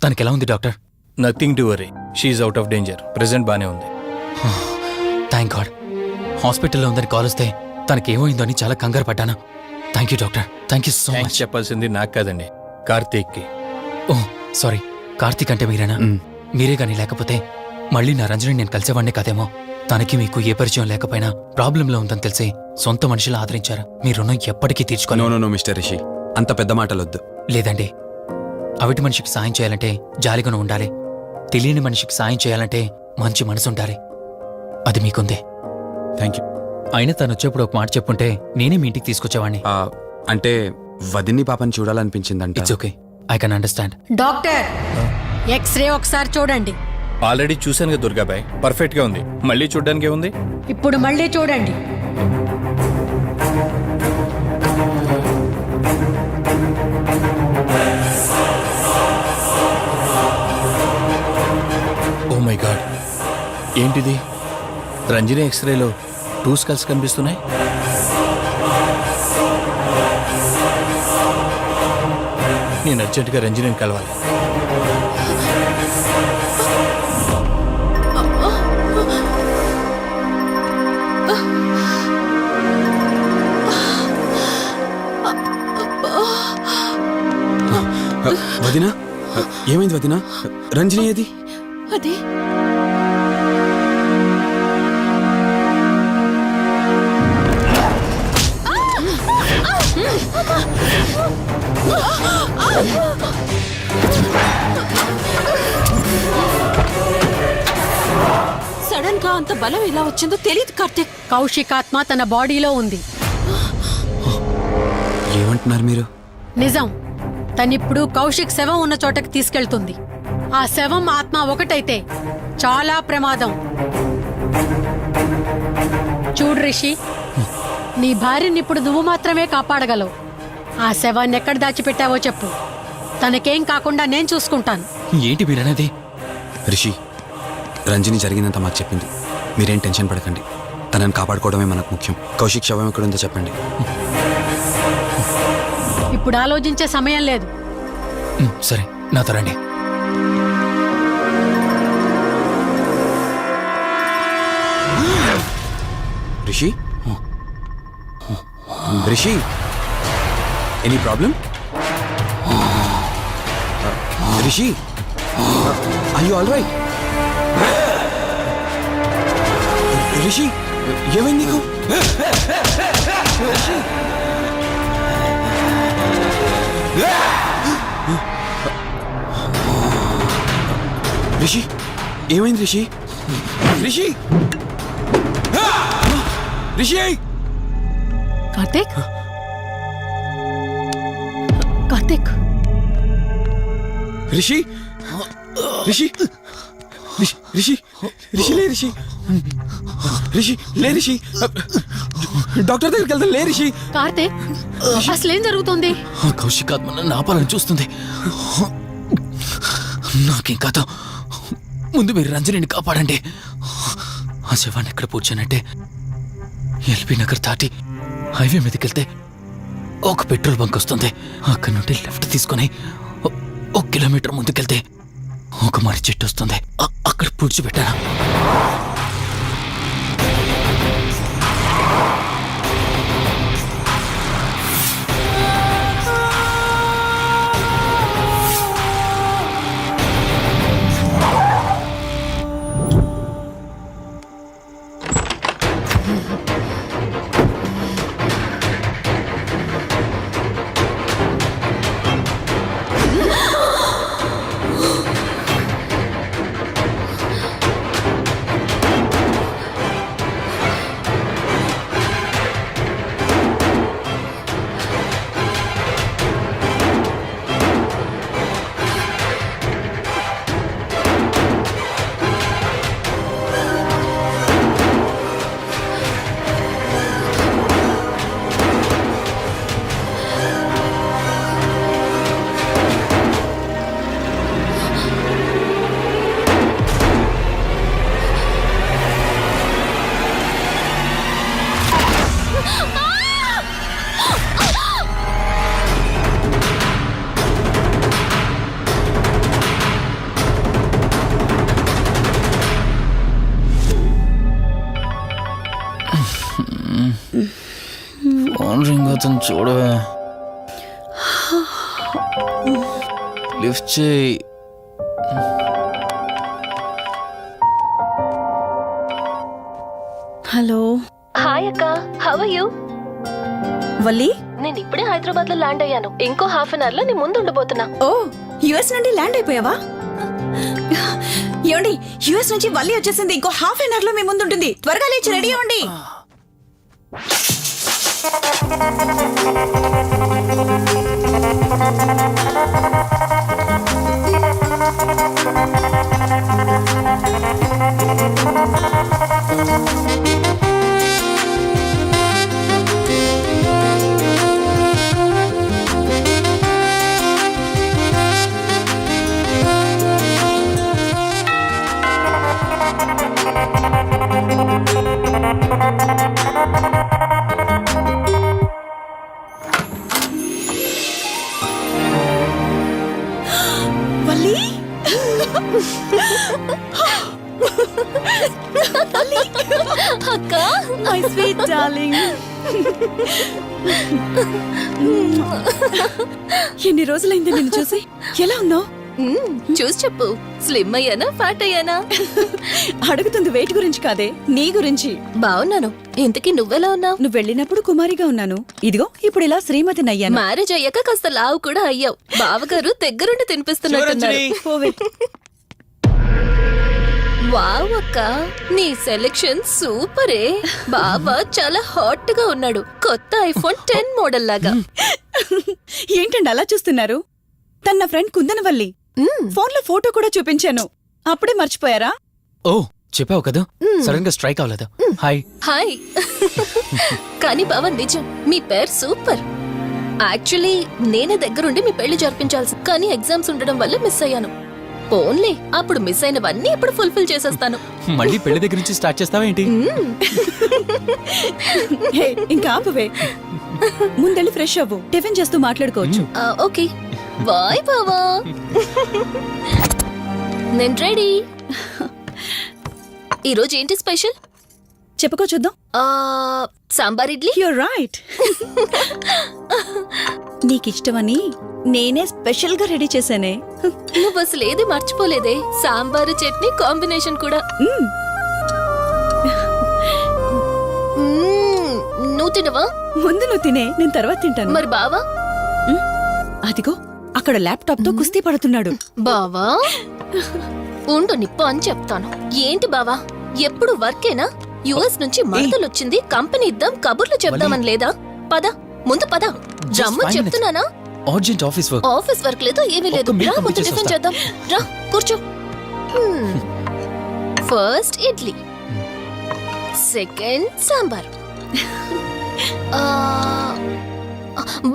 తనకి ఎలా ఉంది doctor? Nothing to worry. She's out of danger. Present బానే ఉంది. Thank God. హాస్పిటల్లో ఉందని కాల్ వస్తే తనకేమైందో అని చాలా కంగారు పడ్డాను. Thank you doctor. Thank you so much. చెప్పాల్సింది నాకు కాదండి, కార్తీక్కి. ఓ సారీ, కార్తీక్ అంటే మీరేనా? మీరే కానీ లేకపోతే మళ్ళీ నా రంజని నేను కలిసేవాడినే కాదేమో. తనకి మీకు ఏ పరిచయం లేకపోయినా ప్రాబ్లంలో ఉందని తెలిసి సొంత మనుషులు ఆదరించారు. మీ రుణం ఎప్పటికీ తీర్చుకోను. నో మిస్టర్ రిషి, అంత పెద్ద మాటలొద్దు. లేదండి, అవిటి మనిషికి సాయం చేయాలంటే జాలిగాను ఉండాలి. తెలియని మనిషికి సాయం చేయాలంటే మంచి మనసు ఉండాలి. అది మీకుందే. Thank you. అయినా తను వచ్చేప్పుడు ఒక మాట చెప్పుంటే నేనే మీ ఇంటికి తీసుకొచ్చేవాడిని. అంటే వదిన్ని పాపని చూడాలనిపించిందంట. It's okay, I can understand. Doctor, X-ray ఒకసారి చూడండి. ఆల్రెడీ చూశాను కదా దుర్గాబాయ్, పర్ఫెక్ట్ గా ఉంది. మళ్ళీ చూడ్డానికి ఏముంది? ఇప్పుడు మళ్ళీ చూడండి. ఓ మై గాడ్, ఏంటిది? రంజని ఎక్స్రేలో 2 స్కల్స్ కనిపిస్తున్నాయి. నేను అర్జెంటుగా రంజనిని కలవాలి. వదినా, ఏమైంది వదినా? రంజని ఏది? అది సడన్ గా అంత బలం ఎలా వచ్చిందో తెలియదు కార్తీక్. కౌశికాత్మ తన బాడీలో ఉంది. ఏమంటున్నారు మీరు? నిజం. తనిప్పుడు కౌశిక్ శవం ఉన్న చోటకి తీసుకెళ్తుంది. ఆ శవం ఆత్మ ఒకటైతే చాలా ప్రమాదం. చూడు రిషి, నీ భార్యని ఇప్పుడు నువ్వు మాత్రమే కాపాడగలవు. ఆ శవాన్ని ఎక్కడ దాచిపెట్టావో చెప్పు. తనకేం కాకుండా నేను చూసుకుంటాను. ఏంటి మీరనేది? రిషి, రంజని జరిగిందంతా మాకు చెప్పింది. మీరేం టెన్షన్ పడకండి. తనని కాపాడుకోవడమే మనకు ముఖ్యం. కౌశిక్ శవం ఎక్కడుందో చెప్పండి. ఇప్పుడు ఆలోచించే సమయం లేదు. సరే, నాతో రండి. Rishi, Rishi, any problem? Rishi, are you all right? Rishi, ఏమైంది నీకు? రిషి, రిషి, ఏమైంది రిషి? రిషి, రిషి! కార్తీక్, కార్తీక్, రిషి, రిషి, రిషి, రిషి, లే రిషి, రిషి, లే రిషి, డాక్టర్ దగ్గరికి వెళ్తాను. లే రిషి. కార్తీక్, అసలేం జరుగుతుంది? కౌశికాత్మ నన్ను ఆపాలని చూస్తుంది. నాకేం కాదు, ముందు మీరు రంజనిని కాపాడండి. ఆ శవాన్ని ఎక్కడ పూడ్చానంటే ఎల్బీ నగర్ దాటి హైవే మీదకి వెళ్తే ఒక పెట్రోల్ బంక్ వస్తుంది. అక్కడి నుండి లెఫ్ట్ తీసుకొని 1 కిలోమీటర్ ముందుకెళ్తే ఒక మర్రి చెట్టు వస్తుంది. అక్కడ పూడ్చిపెట్టాను. ఫోన్ రింగ్ అవుతుంది చూడవే. లిఫ్ట్ చేయి. హలో. హాయ్ అక్క, హౌ ఆర్ యు? వల్లి, నేను ఇప్పుడే హైదరాబాద్ లో ల్యాండ్ అయ్యాను. ఇంకో హాఫ్ అన్ అవర్ లో నీ ముందు ఉండబోతున్నా. ఓ యుఎస్ నుండి ల్యాండ్ అయిపోయావా? ఏమండి, యుఎస్ నుంచి వల్లి వచ్చేసింది. ఇంకో హాఫ్ అన్ అవర్ లో మీ ముందు ఉంటుంది. త్వరగా లేచి రెడీ అవ్వండి. అక్క, మై స్వీట్ డార్లింగ్. ఎన్ని రోజులైంది నిన్ను చూసి. ఎలా ఉన్నావు? చూసి చెప్పు. స్లిమ్ అయ్యానా, ఫ్యాట్ అయ్యానా? అడుగుతుంది వెయిట్ గురించి కాదే, నీ గురించి. బాగున్నాను. ఇంతకీ నువ్వెలా ఉన్నావు? నువ్వు వెళ్ళినప్పుడు కుమారిగా ఉన్నాను. ఇదిగో ఇప్పుడు ఇలా శ్రీమతిని అయ్యాను. మ్యారేజ్ అయ్యాక కాస్త లావు కూడా అయ్యావు. బావగారు దగ్గరుండి తినిపిస్తున్నట్టున్నారు. వావ్ అక్క, నీ సెలెక్షన్ సూపరే. బావ చాలా హాట్ గా ఉన్నాడు. కొత్త ఐఫోన్ 10 మోడల్ లాగా. ఏంటండి అలా చూస్తున్నారు? తన ఫ్రెండ్ కుందనవల్లి. ఫోన్ లో ఫోటో కూడా చూపించాను. అప్పుడే మర్చిపోయారా? ఓ చెప్పావు కదా, సడన్ గా స్ట్రైక్ అవ్వలేదు. Hi hi. కానీ బావ నిజం, మీ పేరు సూపర్. యాక్చువల్లీ నేనే దగ్గరుండి మీ పెళ్లి జరిపించాల్సి, కానీ ఎగ్జామ్స్ ఉండడం వల్ల మిస్ అయ్యాను. పోన్లే, అప్పుడు మిస్ అయినవన్నీ ఇప్పుడు ఫుల్ఫిల్ చేసేస్తాను. మళ్ళీ పెళ్లి దగ్గర నుంచి స్టార్ట్ చేస్తావేంటి? ఇంకా ఆపువే. ముందెళ్ళి ఫ్రెష్ అవ్వు, టిఫిన్ చేస్తూ మాట్లాడుకోవచ్చు. ఓకే బాయ్ బావా. నేను రెడీ. ఈరోజు ఏంటి స్పెషల్ చెప్పుకో చూద్దాం. సాంబార్ ఇడ్లీ. You're right. నీకిష్టమని నేనే స్పెషల్ గా రెడీ చేశానే. నువ్వు అసలు ఏది మర్చిపోలేదే. సాంబారు చట్నీ కాంబినేషన్ కూడా. నువ్వు తినవా? ముందు నువ్వు తినే, నేను తర్వాత తింటాను. మరి బావా? అదిగో అక్కడ ల్యాప్టాప్ తో కుస్తీ పడుతున్నాడు. బావా ఉండు, నిప్పు అని చెప్తాను. ఏంటి బావా, ఎప్పుడు వర్కేనా? యుఎస్ నుంచి మరదలొచ్చింది, కంపెనీ ఇద్దాం, కబుర్లు చెప్దామని లేదా? పద ముందు పద. జమ్ము చెప్తున్నానా? Urgent office work. Office work లేదు, ఏమీ లేదు. రా ముందు టిఫిన్ చేద్దాం. రా కూర్చో. First idli, second sambar.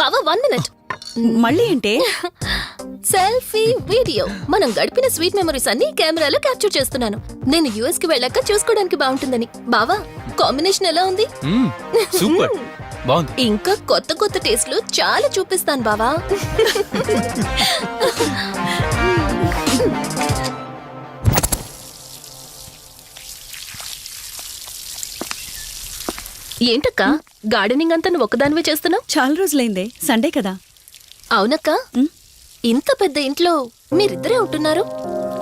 బావా 1 మినిట్. మళ్ళీ అంటే సెల్ఫీ వీడియో. మనం గడిపిన స్వీట్ మెమరీస్ అన్ని కెమెరాలో క్యాప్చర్ చేస్తున్నాను. నేను యుఎస్ కి వెళ్ళాక చూసుకోవడానికి బాగుంటుందని. బావా, కాంబినేషన్ ఎలా ఉంది? సూపర్ బాగుంది. ఇంకా కొత్త కొత్త టేస్ట్లు చాలా చూపిస్తాను బావా. ఏంటక్క, గార్డెనింగ్ అంతా నువ్వు ఒక్కదానివే చేస్తున్నావు? చాలా రోజులైందే, సండే కదా. అవునక్క, ఇంత పెద్ద ఇంట్లో మీరిద్దరే ఉంటున్నారు,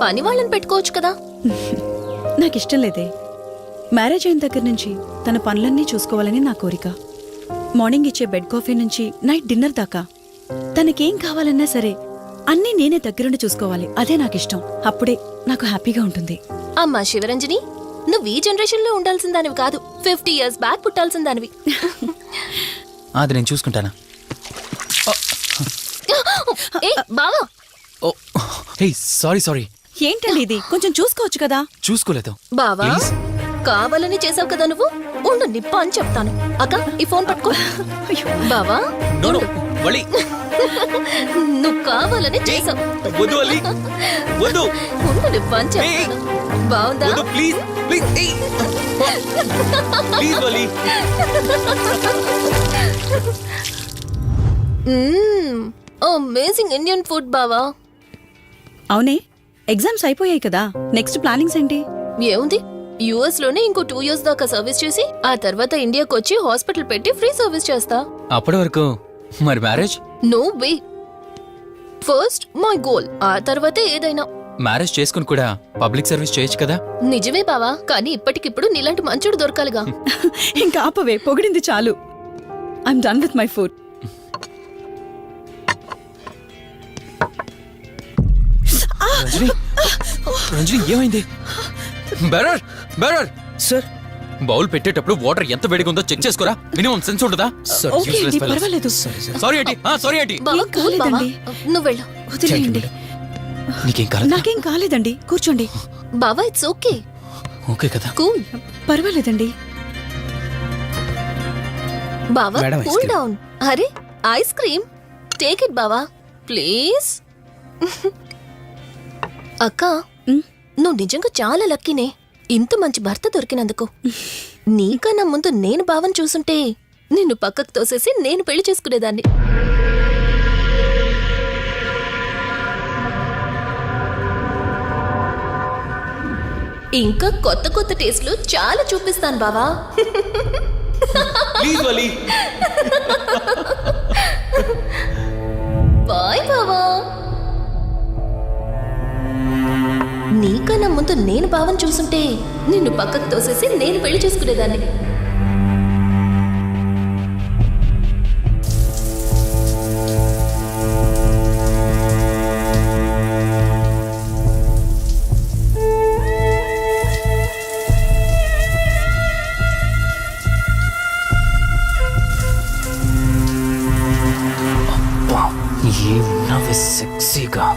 పని వాళ్ళని పెట్టుకోవచ్చు కదా. నాకిష్టం లేదే. మ్యారేజ్ అయిన దగ్గర నుంచి తన పనులన్నీ చూసుకోవాలని నా కోరిక. మార్నింగ్ ఇచ్చే బెడ్ కాఫీ నుంచి నైట్ డిన్నర్ దాకా తనకేం కావాలన్నా సరే అన్నీ నేనే దగ్గరుండి చూసుకోవాలి. అదే నాకిష్టం. అప్పుడే నాకు హ్యాపీగా ఉంటుంది. అమ్మా శివరంజని, నువ్వు ఈ జనరేషన్ లో ఉండాల్సిన దానివి కాదు, 50 years బ్యాక్ పుట్టాల్సిన దానివి. అది నేను చూసుకుంటానా? ఏ బావా, ఓ హే సారీ సారీ. ఏంటండి ఇది, కొంచెం చూసుకోవచ్చు కదా. చూసుకోలేదు. బావా Please. కావాలని చేసావు కదా నువ్వు. ఉండు నిప్ప అని చెప్తాను. అక్క, ఈ ఫోన్ పట్టుకో. బావా నో నో ఉండు. వలి నువ్వు కావాలని చేసావు. వద్దు వలి వద్దు ఉండు నిప్ప అని చెప్తాను. బావుందా? వద్దు ప్లీజ్ ప్లీజ్ ప్లీజ్ వలి. అమేజింగ్ ఇండియన్ ఫుడ్ బావా. అవునే, ఎగ్జామ్స్ అయిపోయాయి కదా. నెక్స్ట్ ప్లానింగ్స్ ఏంటి? ఏముంది, యుఎస్ లోనే ఇంకో 2 years దాకా సర్వీస్ చేసి ఆ తర్వాత ఇండియాకి వచ్చి హాస్పిటల్ పెట్టి ఫ్రీ సర్వీస్ చేస్తా. అప్పటి వరకు మరి marriage? No way. First my goal, ఆ తర్వాతే ఏదైనా. మ్యారేజ్ చేసుకుని కూడా పబ్లిక్ సర్వీస్ చేయొచ్చు కదా. నిజమే బావా, కానీ ఇప్పటికిప్పుడు నీలాంటి మంచోడు దొరకాలిగా. ఇంకా ఆపవే, పొగిడింది చాలు. I'm done with my food. Ranjani Ranjani ఏమైంది? బెరర్ బెరర్ సార్, బౌల్ పెట్టేటప్పుడు వాటర్ ఎంత వేడిగా ఉందో చెక్ చేసుకోరా. మినిమం సెన్స్ ఉంటుందా? ఓకే అండి, పర్వాలేదు. సారీ ఏంటి సారీ ఏంటి. బావా ఏం కూల్ బావా, కాలేదండి. నువ్వు వెళ్ళు. వదిలేయండి. నీకేం కాలేదు? నాకేం కాలేదండి, కూర్చోండి. బావా ఇట్స్ ఓకే, ఓకే కదా. కూల్. పర్వాలేదండి. బావా madam, ice cool cream. Down. అరే ఐస్ క్రీమ్, టేక్ ఇట్ బావా ప్లీజ్. అక్క, నువ్వు నిజంగా చాలా లక్కీనే, ఇంత మంచి భర్త దొరికినందుకు. నీకన్నా ముందు నేను బావని చూసుంటే నిన్ను పక్కకు తోసేసి నేను పెళ్లి చేసుకునేదాన్ని. ఇంకా కొత్త కొత్త టేస్ట్లు చాలా చూపిస్తాను బావా. Please Vali. బాయ్ బావా. నీకన్నా ముందు నేను బావని చూసుంటే నిన్ను పక్కకు తోసేసి నేను పెళ్లి చేసుకునేదాన్ని. ఏమున్నావే సెక్సీగా.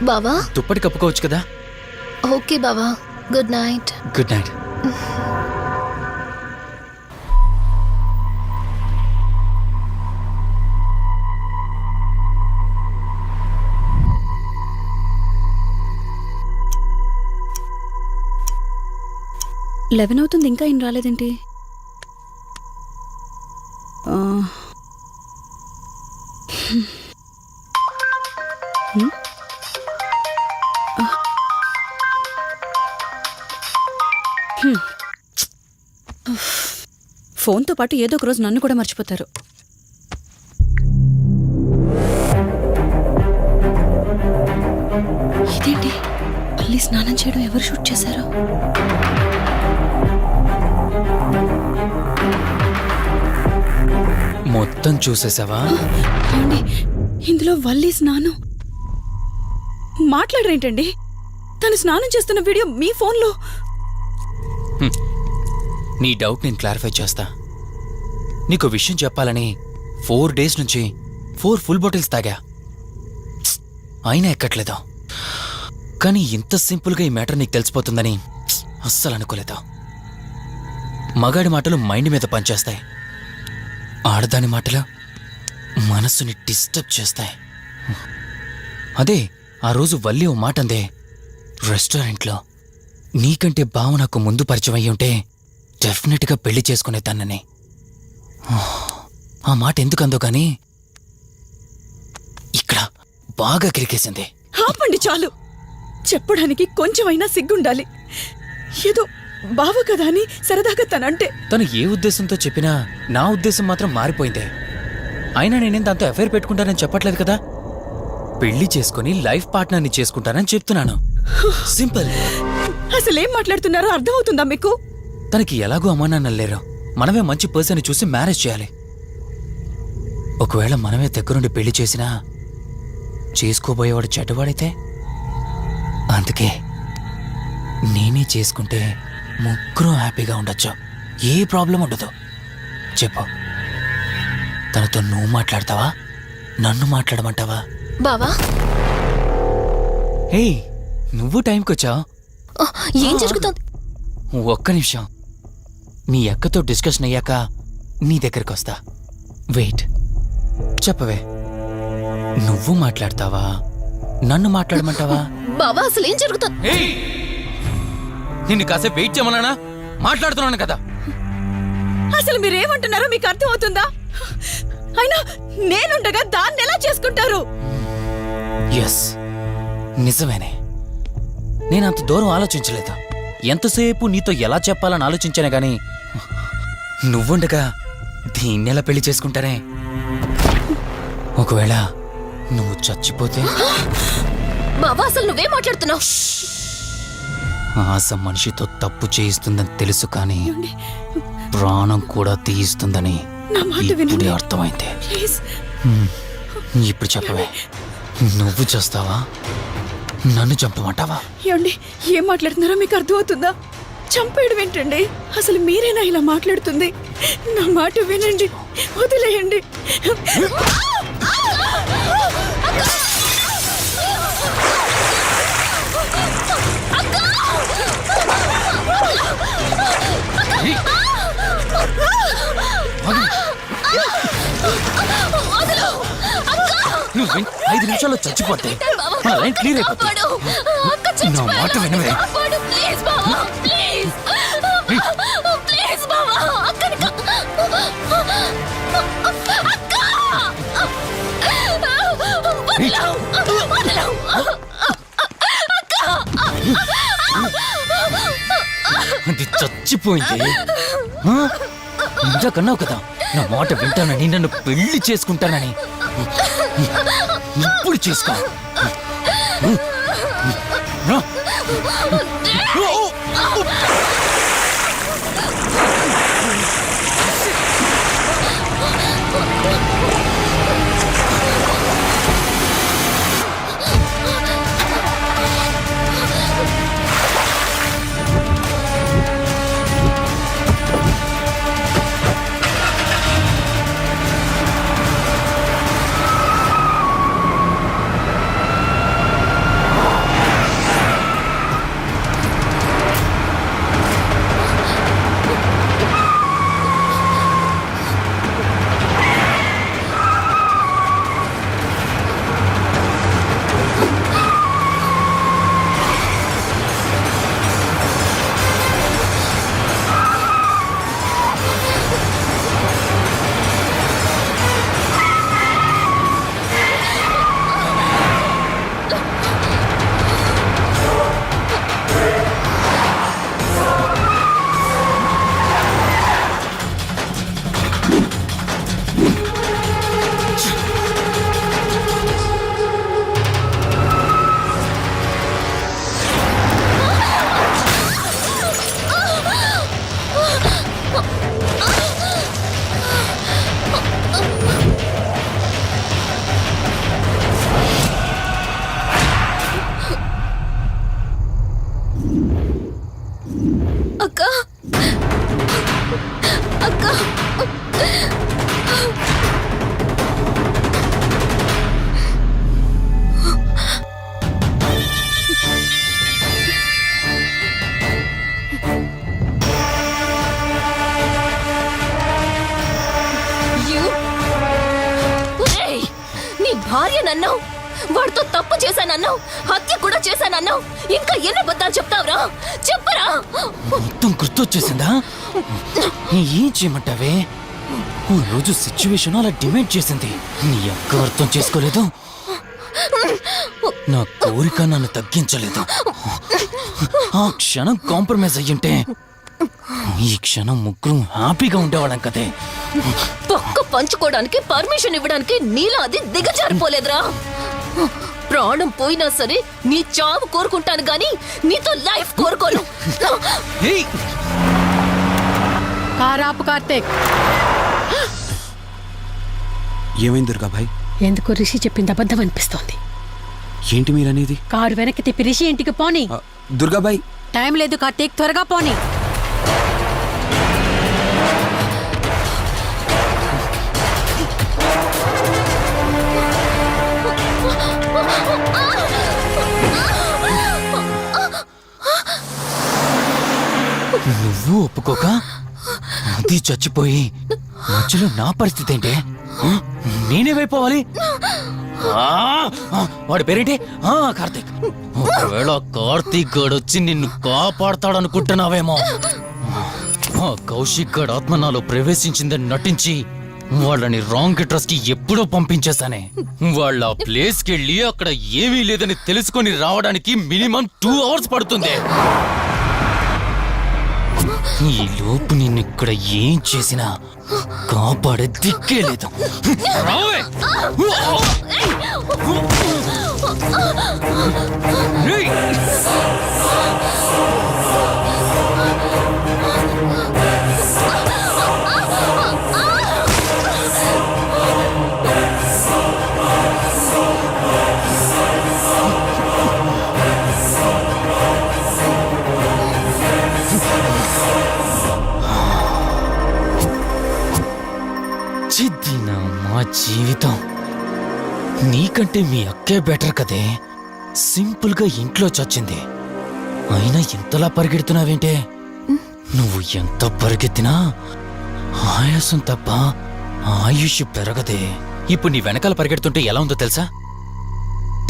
బావా దుప్పటి కప్పుకోవచ్చు కదా. ఓకే బావా, good night. Good night. Eleven అవుతుంది, ఇంకా ఏం రాలేదేంటి? ఫోన్తో పాటు ఏదో ఒక రోజు నన్ను కూడా మర్చిపోతారు. ఇదేంటి, మళ్ళీ స్నానం చేయడం ఎవరు షూట్ చేశారు? మొత్తం చూసేసావా? ఏమండి ఇందులో వల్లి స్నానం మాట్లాడరేంటండి? తను స్నానం చేస్తున్న వీడియో మీ ఫోన్లో. నీ డౌట్ నేను క్లారిఫై చేస్తా. నీకు విషయం చెప్పాలని 4 days నుంచి 4 full బాటిల్స్ తాగా, అయినా ఎక్కట్లేదు. కానీ ఇంత సింపుల్గా ఈ మ్యాటర్ నీకు తెలిసిపోతుందని అస్సలు అనుకోలేదు. మగాడి మాటలు మైండ్ మీద పనిచేస్తాయి, ఆడదాని మాటలు మనస్సుని డిస్టర్బ్ చేస్తాయి. అదే ఆ రోజు వల్లి ఓ మాట అందే రెస్టారెంట్లో, నీకంటే బావ నాకు ముందు పరిచయం అయ్యి ఉంటే డెఫినెట్గా పెళ్లి చేసుకునేదాన్నని. ఆ మాట ఎందుకందో కానీ ఇక్కడ బాగా కిరికేసింది. ఆపండి చాలు. చెప్పడానికి కొంచెమైనా సిగ్గుండాలి. ఏదో బావ కదా అని సరదాగా తనంటే. తను ఏ ఉద్దేశంతో చెప్పినా నా ఉద్దేశం మాత్రం మారిపోయిందే. అయినా నేనేం దాంతో అఫైర్ పెట్టుకుంటానని చెప్పట్లేదు కదా. పెళ్లి చేసుకుని లైఫ్ పార్ట్నర్ని చేసుకుంటానని చెప్తున్నాను. సింపుల్. అసలేం మాట్లాడుతున్నారో అర్థమవుతుందా మీకు? తనకి ఎలాగో అమ్మా నాన్నలు లేరు, మనమే మంచి పర్సన్ చూసి మ్యారేజ్ చేయాలి. ఒకవేళ మనమే దగ్గరుండి పెళ్లి చేసినా చేసుకోబోయేవాడు చెడ్డవాడైతే, అందుకే నేనే చేసుకుంటే ముగ్గురు హ్యాపీగా ఉండొచ్చు, ఏ ప్రాబ్లం ఉండదు. చెప్పు, తనతో నువ్వు మాట్లాడతావా, నన్ను మాట్లాడమంటావా? బావా, హే నువ్వు టైంకొచ్చావు. ఏం జరుగుతోంది? ఒక్క నిమిషం, మీ అక్కతో డిస్కషన్ అయ్యాక నీ దగ్గరికి వస్తా. వెయిట్, చెప్పవే, నువ్వు మాట్లాడతావా, నన్ను మాట్లాడమంటావా? బావా, అసలు ఏం జరుగుతోంది? నిన్ను కాసేపు వెయిట్ చేయమన్నానా? మాట్లాడుతున్నాను కదా. అసలు మీరేమంటున్నారో మీకు అర్థమవుతుందా? అయినా నేనుండగా దాన్ని ఎలా చేసుకుంటారు? ఎస్, నిజమేనే. నేనంత దూరం ఆలోచించలేదు. ఎంతసేపు నీతో ఎలా చెప్పాలని ఆలోచించానే గాని నువ్వుండగా దీన్నెలా పెళ్లి చేసుకుంటానే? ఒకవేళ నువ్వు చచ్చిపోతే? బావా, అసలు నువ్వేం మాట్లాడుతున్నావు? ఆశ మనిషితో తప్పు చేయిస్తుందని తెలుసు, కానీ ప్రాణం కూడా తీయిస్తుందని ఇప్పుడే అర్థమైంది. ఇప్పుడు చెప్పవే, నువ్వు చేస్తావా, నన్ను చంపమంటావా? ఏమండి, ఏం మాట్లాడుతున్నారో మీకు అర్థమవుతుందా? చంపేయడం ఏంటండి? అసలు మీరేనా ఇలా మాట్లాడుతుంది? నా మాట వినండి, వదిలేయండి. నువ్వు 5 నిమిషాల్లో చచ్చిపోతే మన లైన్ క్లియర్ అయిపోతుంది. నా మాట వినవే. అది చచ్చిపోయింది. ఇందాకన్నావు కదా నా మాట వింటానని, నన్ను పెళ్లి చేసుకుంటానని. ఇప్పుడు చేసుకో. భార్యనన్నావు, వాడితో తప్పు చేశానన్నావు, హత్య కూడా చేశానన్నావు. ఇంకా ఎన్ని అబద్ధాలు చెప్తావురా? చెప్పరా? మొత్తం గుర్తొచ్చేసిందా? ఏం చేయమంటావే? ఓ రోజు సిచ్యువేషన్ అలా డిమాండ్ చేసింది. నీ అక్క అర్థం చేసుకోలేదు, నా కోరిక నన్ను తగ్గించలేదు. ఆ క్షణం కాంప్రమైజ్ అయ్యుంటే ఈ క్షణం ముగ్గురు హ్యాపీగా ఉండేవాళ్ళం కదే. పక్క పంచుకోవడానికి పర్మిషన్ ఇవ్వడానికి నీలా అది దిగజారిపోలేదురా. ప్రాణం పోయినా సరే నీ చావు కోరుకుంటాను గాని నీతో లైఫ్ కోరుకోను. కారాపు కార్తీక్. ఏమైంది దుర్గాబాయ్? ఎందుకు రిషి చెప్పింది అబద్ధం అనిపిస్తోంది. ఏంటి మీరనేది? కారు వెనక్కి తిప్పి రిషి ఇంటికి పోని. దుర్గాబాయ్ టైం లేదు కార్తీక్, త్వరగా పోని. నువ్వు ఒప్పుకోక అది చచ్చిపోయి మధ్యలో నా పరిస్థితి ఏంటి? నేనేమైపోవాలి? వాడి పేరేంటి? కార్తీక్. ఒకవేళ కార్తీక్ గాడు వచ్చి నిన్ను కాపాడతాడనుకుంటున్నావేమో. కౌశిక్ గాడు ఆత్మ నాలో ప్రవేశించిందని నటించి వాళ్ళని రాంగ్ అడ్రస్ కి ఎప్పుడో పంపించేశానే. వాళ్ళ ప్లేస్ కి వెళ్ళి అక్కడ ఏమీ లేదని తెలుసుకొని రావడానికి మినిమం 2 hours పడుతుంది. ఈ లోపు నిన్నిక్కడ ఏం చేసినా కాపాడే దిక్కే లేదు. రావే! రేయ్! చిద్దినా మా జీవితం. నీకంటే మీ అక్కే బెటర్ కదే. సింపుల్ గా ఇంట్లో చచ్చింది, అయినా ఇంతలా పరిగెడుతున్నావేంటే? నువ్వు ఎంత పరిగెత్తినా ఆయాసం తప్ప ఆయుష్ పెరగదే. ఇప్పుడు నీ వెనకాల పరిగెడుతుంటే ఎలా ఉందో తెలుసా?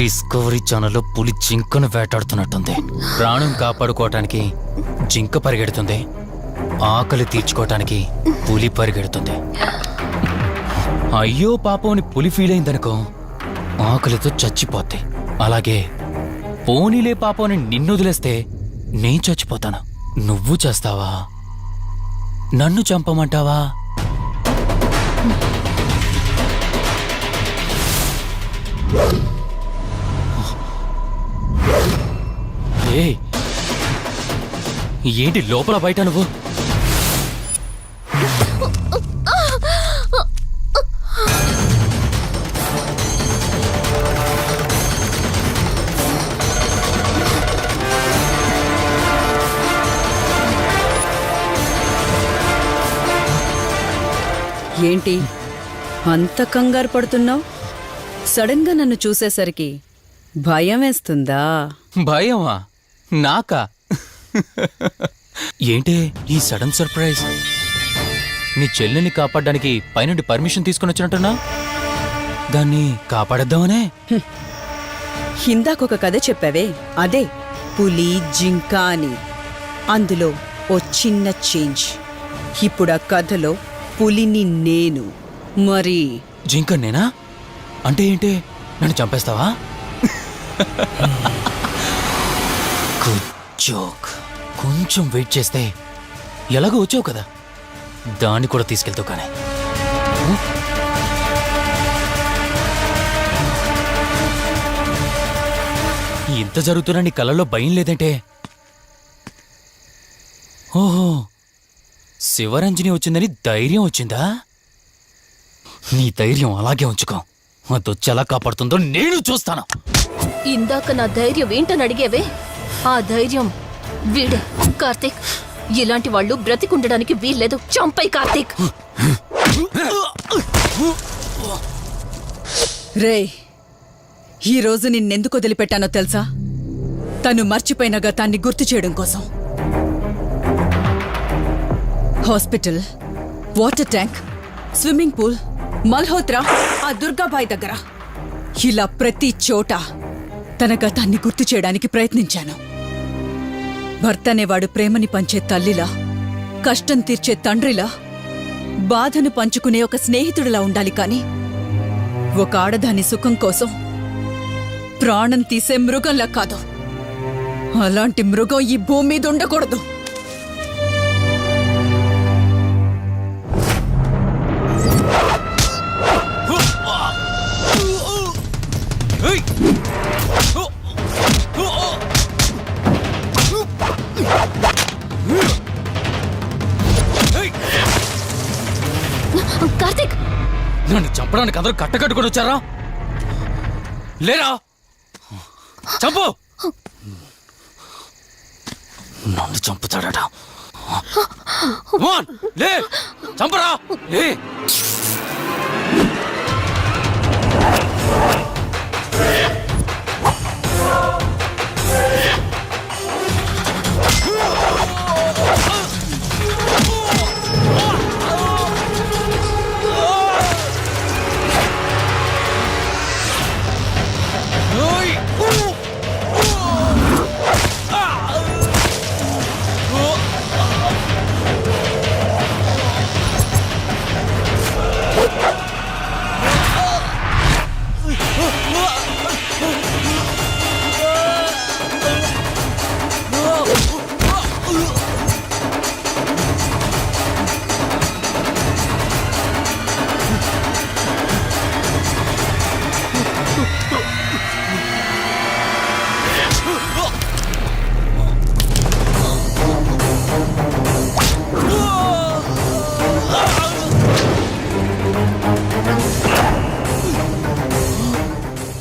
డిస్కవరీ ఛానల్లో పులి జింకను వేటాడుతున్నట్టుంది. ప్రాణం కాపాడుకోవటానికి జింక పరిగెడుతుంది, ఆకలి తీర్చుకోవటానికి పులి పరిగెడుతుంది. అయ్యో పాపం అని పులి ఫీల్ అయిందనుకో, ఆకలితో చచ్చిపోద్ది. అలాగే పోనీలే పాపం అని నిన్ను వదిలేస్తే నేను చచ్చిపోతాను. నువ్వు చేస్తావా? నన్ను చంపమంటావా? ఏంటి లోపల బయట నువ్వు? ఏంటి అంత కంగారు పడుతున్నావు? సడన్ గా నన్ను చూసేసరికి భయం వేస్తుందా? భయమా? నాకా? ఏంటి ఈ సడన్ సర్ప్రైజ్? నీ చెల్లెల్ని కాపాడడానికి పైనుండి పర్మిషన్ తీసుకుని వచ్చినట్టున్నా? దాన్ని కాపాడేద్దామనే? ఇందాకొక కథ చెప్పావే, అదే పులి జింక అని. అందులో ఓ చిన్న చేంజ్. ఇప్పుడు ఆ కథలో పులిని నేను. మరి జింక నేనా? అంటే ఏంటి? నన్ను చంపేస్తావా? Good joke. కొంచెం వెయిట్ చేస్తే ఎలాగో వచ్చావు కదా, దాన్ని కూడా తీసుకెళ్తావు. కానీ ఇంత జరుగుతున్నా నీ కళ్ళల్లో భయం లేదంటే? ఓహో, శివరంజని వచ్చిందని ధైర్యం వచ్చిందా? నీ ధైర్యం అలాగే ఉంచుకో. అదొచ్చి ఎలా కాపాడుతుందో నేను చూస్తాను. ఇందాక నా ధైర్యం ఏంటని అడిగేవే, ఆ ధైర్యం వీడే. కార్తీక్, ఇలాంటి వాళ్ళు బ్రతికుండడానికి వీల్లేదు. చంపై కార్తీక్. రే, ఈరోజు నిన్నెందుకు వదిలిపెట్టానో తెలుసా? తను మర్చిపోయిన గతాన్ని గుర్తు చేయడం కోసం. Hospital, water tank, swimming pool, Malhotra, ఆ దుర్గాబాయ్ దగ్గర ఇలా ప్రతి చోట తన గతాన్ని గుర్తు చేయడానికి ప్రయత్నించాను. భర్త అనేవాడు ప్రేమని పంచే తల్లిలా, కష్టం తీర్చే తండ్రిలా, బాధను పంచుకునే ఒక స్నేహితుడిలా ఉండాలి కాని ఒక ఆడదాని సుఖం కోసం ప్రాణం తీసే మృగంలా కాదు. అలాంటి మృగం ఈ భూమి మీద ఉండకూడదు. కార్తీక్, నన్ను చంపడానికి అందరూ కట్టకట్టుకుని వచ్చారా? లేరా? చంపు! నన్ను చంపుతాడట. లే, చంపరా! లే!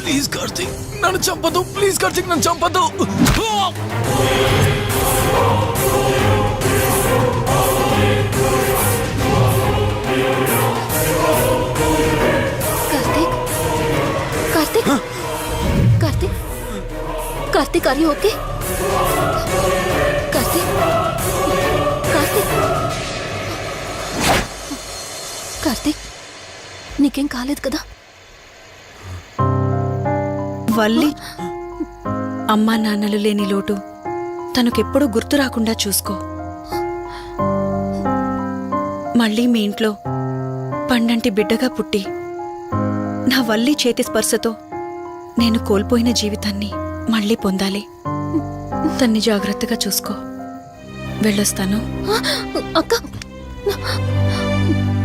ప్లీజ్ కార్తీక్ నన్ను చంపదు. ప్లీజ్ కార్తీక్ నన్ను చంపదు. Karthik, Karthik, Karthik, Karthik, are you okay? Karthik, Karthik, Karthik, నీకేం కాలేదు కదా? వల్లి, అమ్మా నాన్నలు లేని లోటు తనకెప్పుడూ గుర్తు రాకుండా చూసుకో. మళ్ళీ మీ ఇంట్లో పండంటి బిడ్డగా పుట్టి నా వల్లి చేతి స్పర్శతో నేను కోల్పోయిన జీవితాన్ని మళ్ళీ పొందాలి. తన్ని జాగ్రత్తగా చూసుకో. వెళ్ళొస్తాను. అక్క,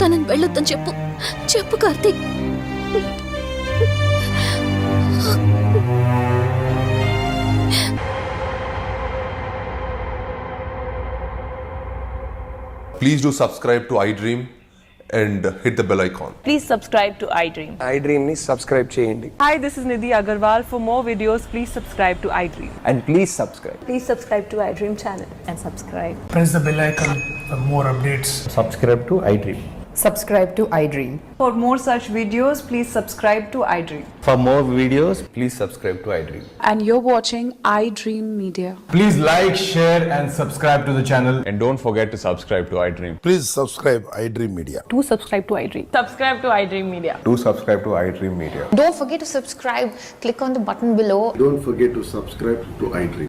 తనని వెళ్ళొద్దని చెప్పు. చెప్పు Karthik. Please do subscribe to iDream and hit the bell icon. Please subscribe to iDream. iDream ని సబ్స్క్రైబ్ చేయండి. Hi, this is Nidhi Agarwal. For more videos, please subscribe to iDream. And please subscribe. Please subscribe to iDream channel and subscribe. Press the bell icon for more updates. Subscribe to iDream. Subscribe to iDream. For more such videos, please subscribe to iDream. For more videos, please subscribe to iDream. And you're watching iDream Media. Please like, share and subscribe to the channel. And don't forget to subscribe to iDream. Please subscribe iDream Media. Do subscribe to iDream. Subscribe to iDream Media. Do subscribe to iDream Media. Don't forget to subscribe. Click on the button below. Don't forget to subscribe to iDream.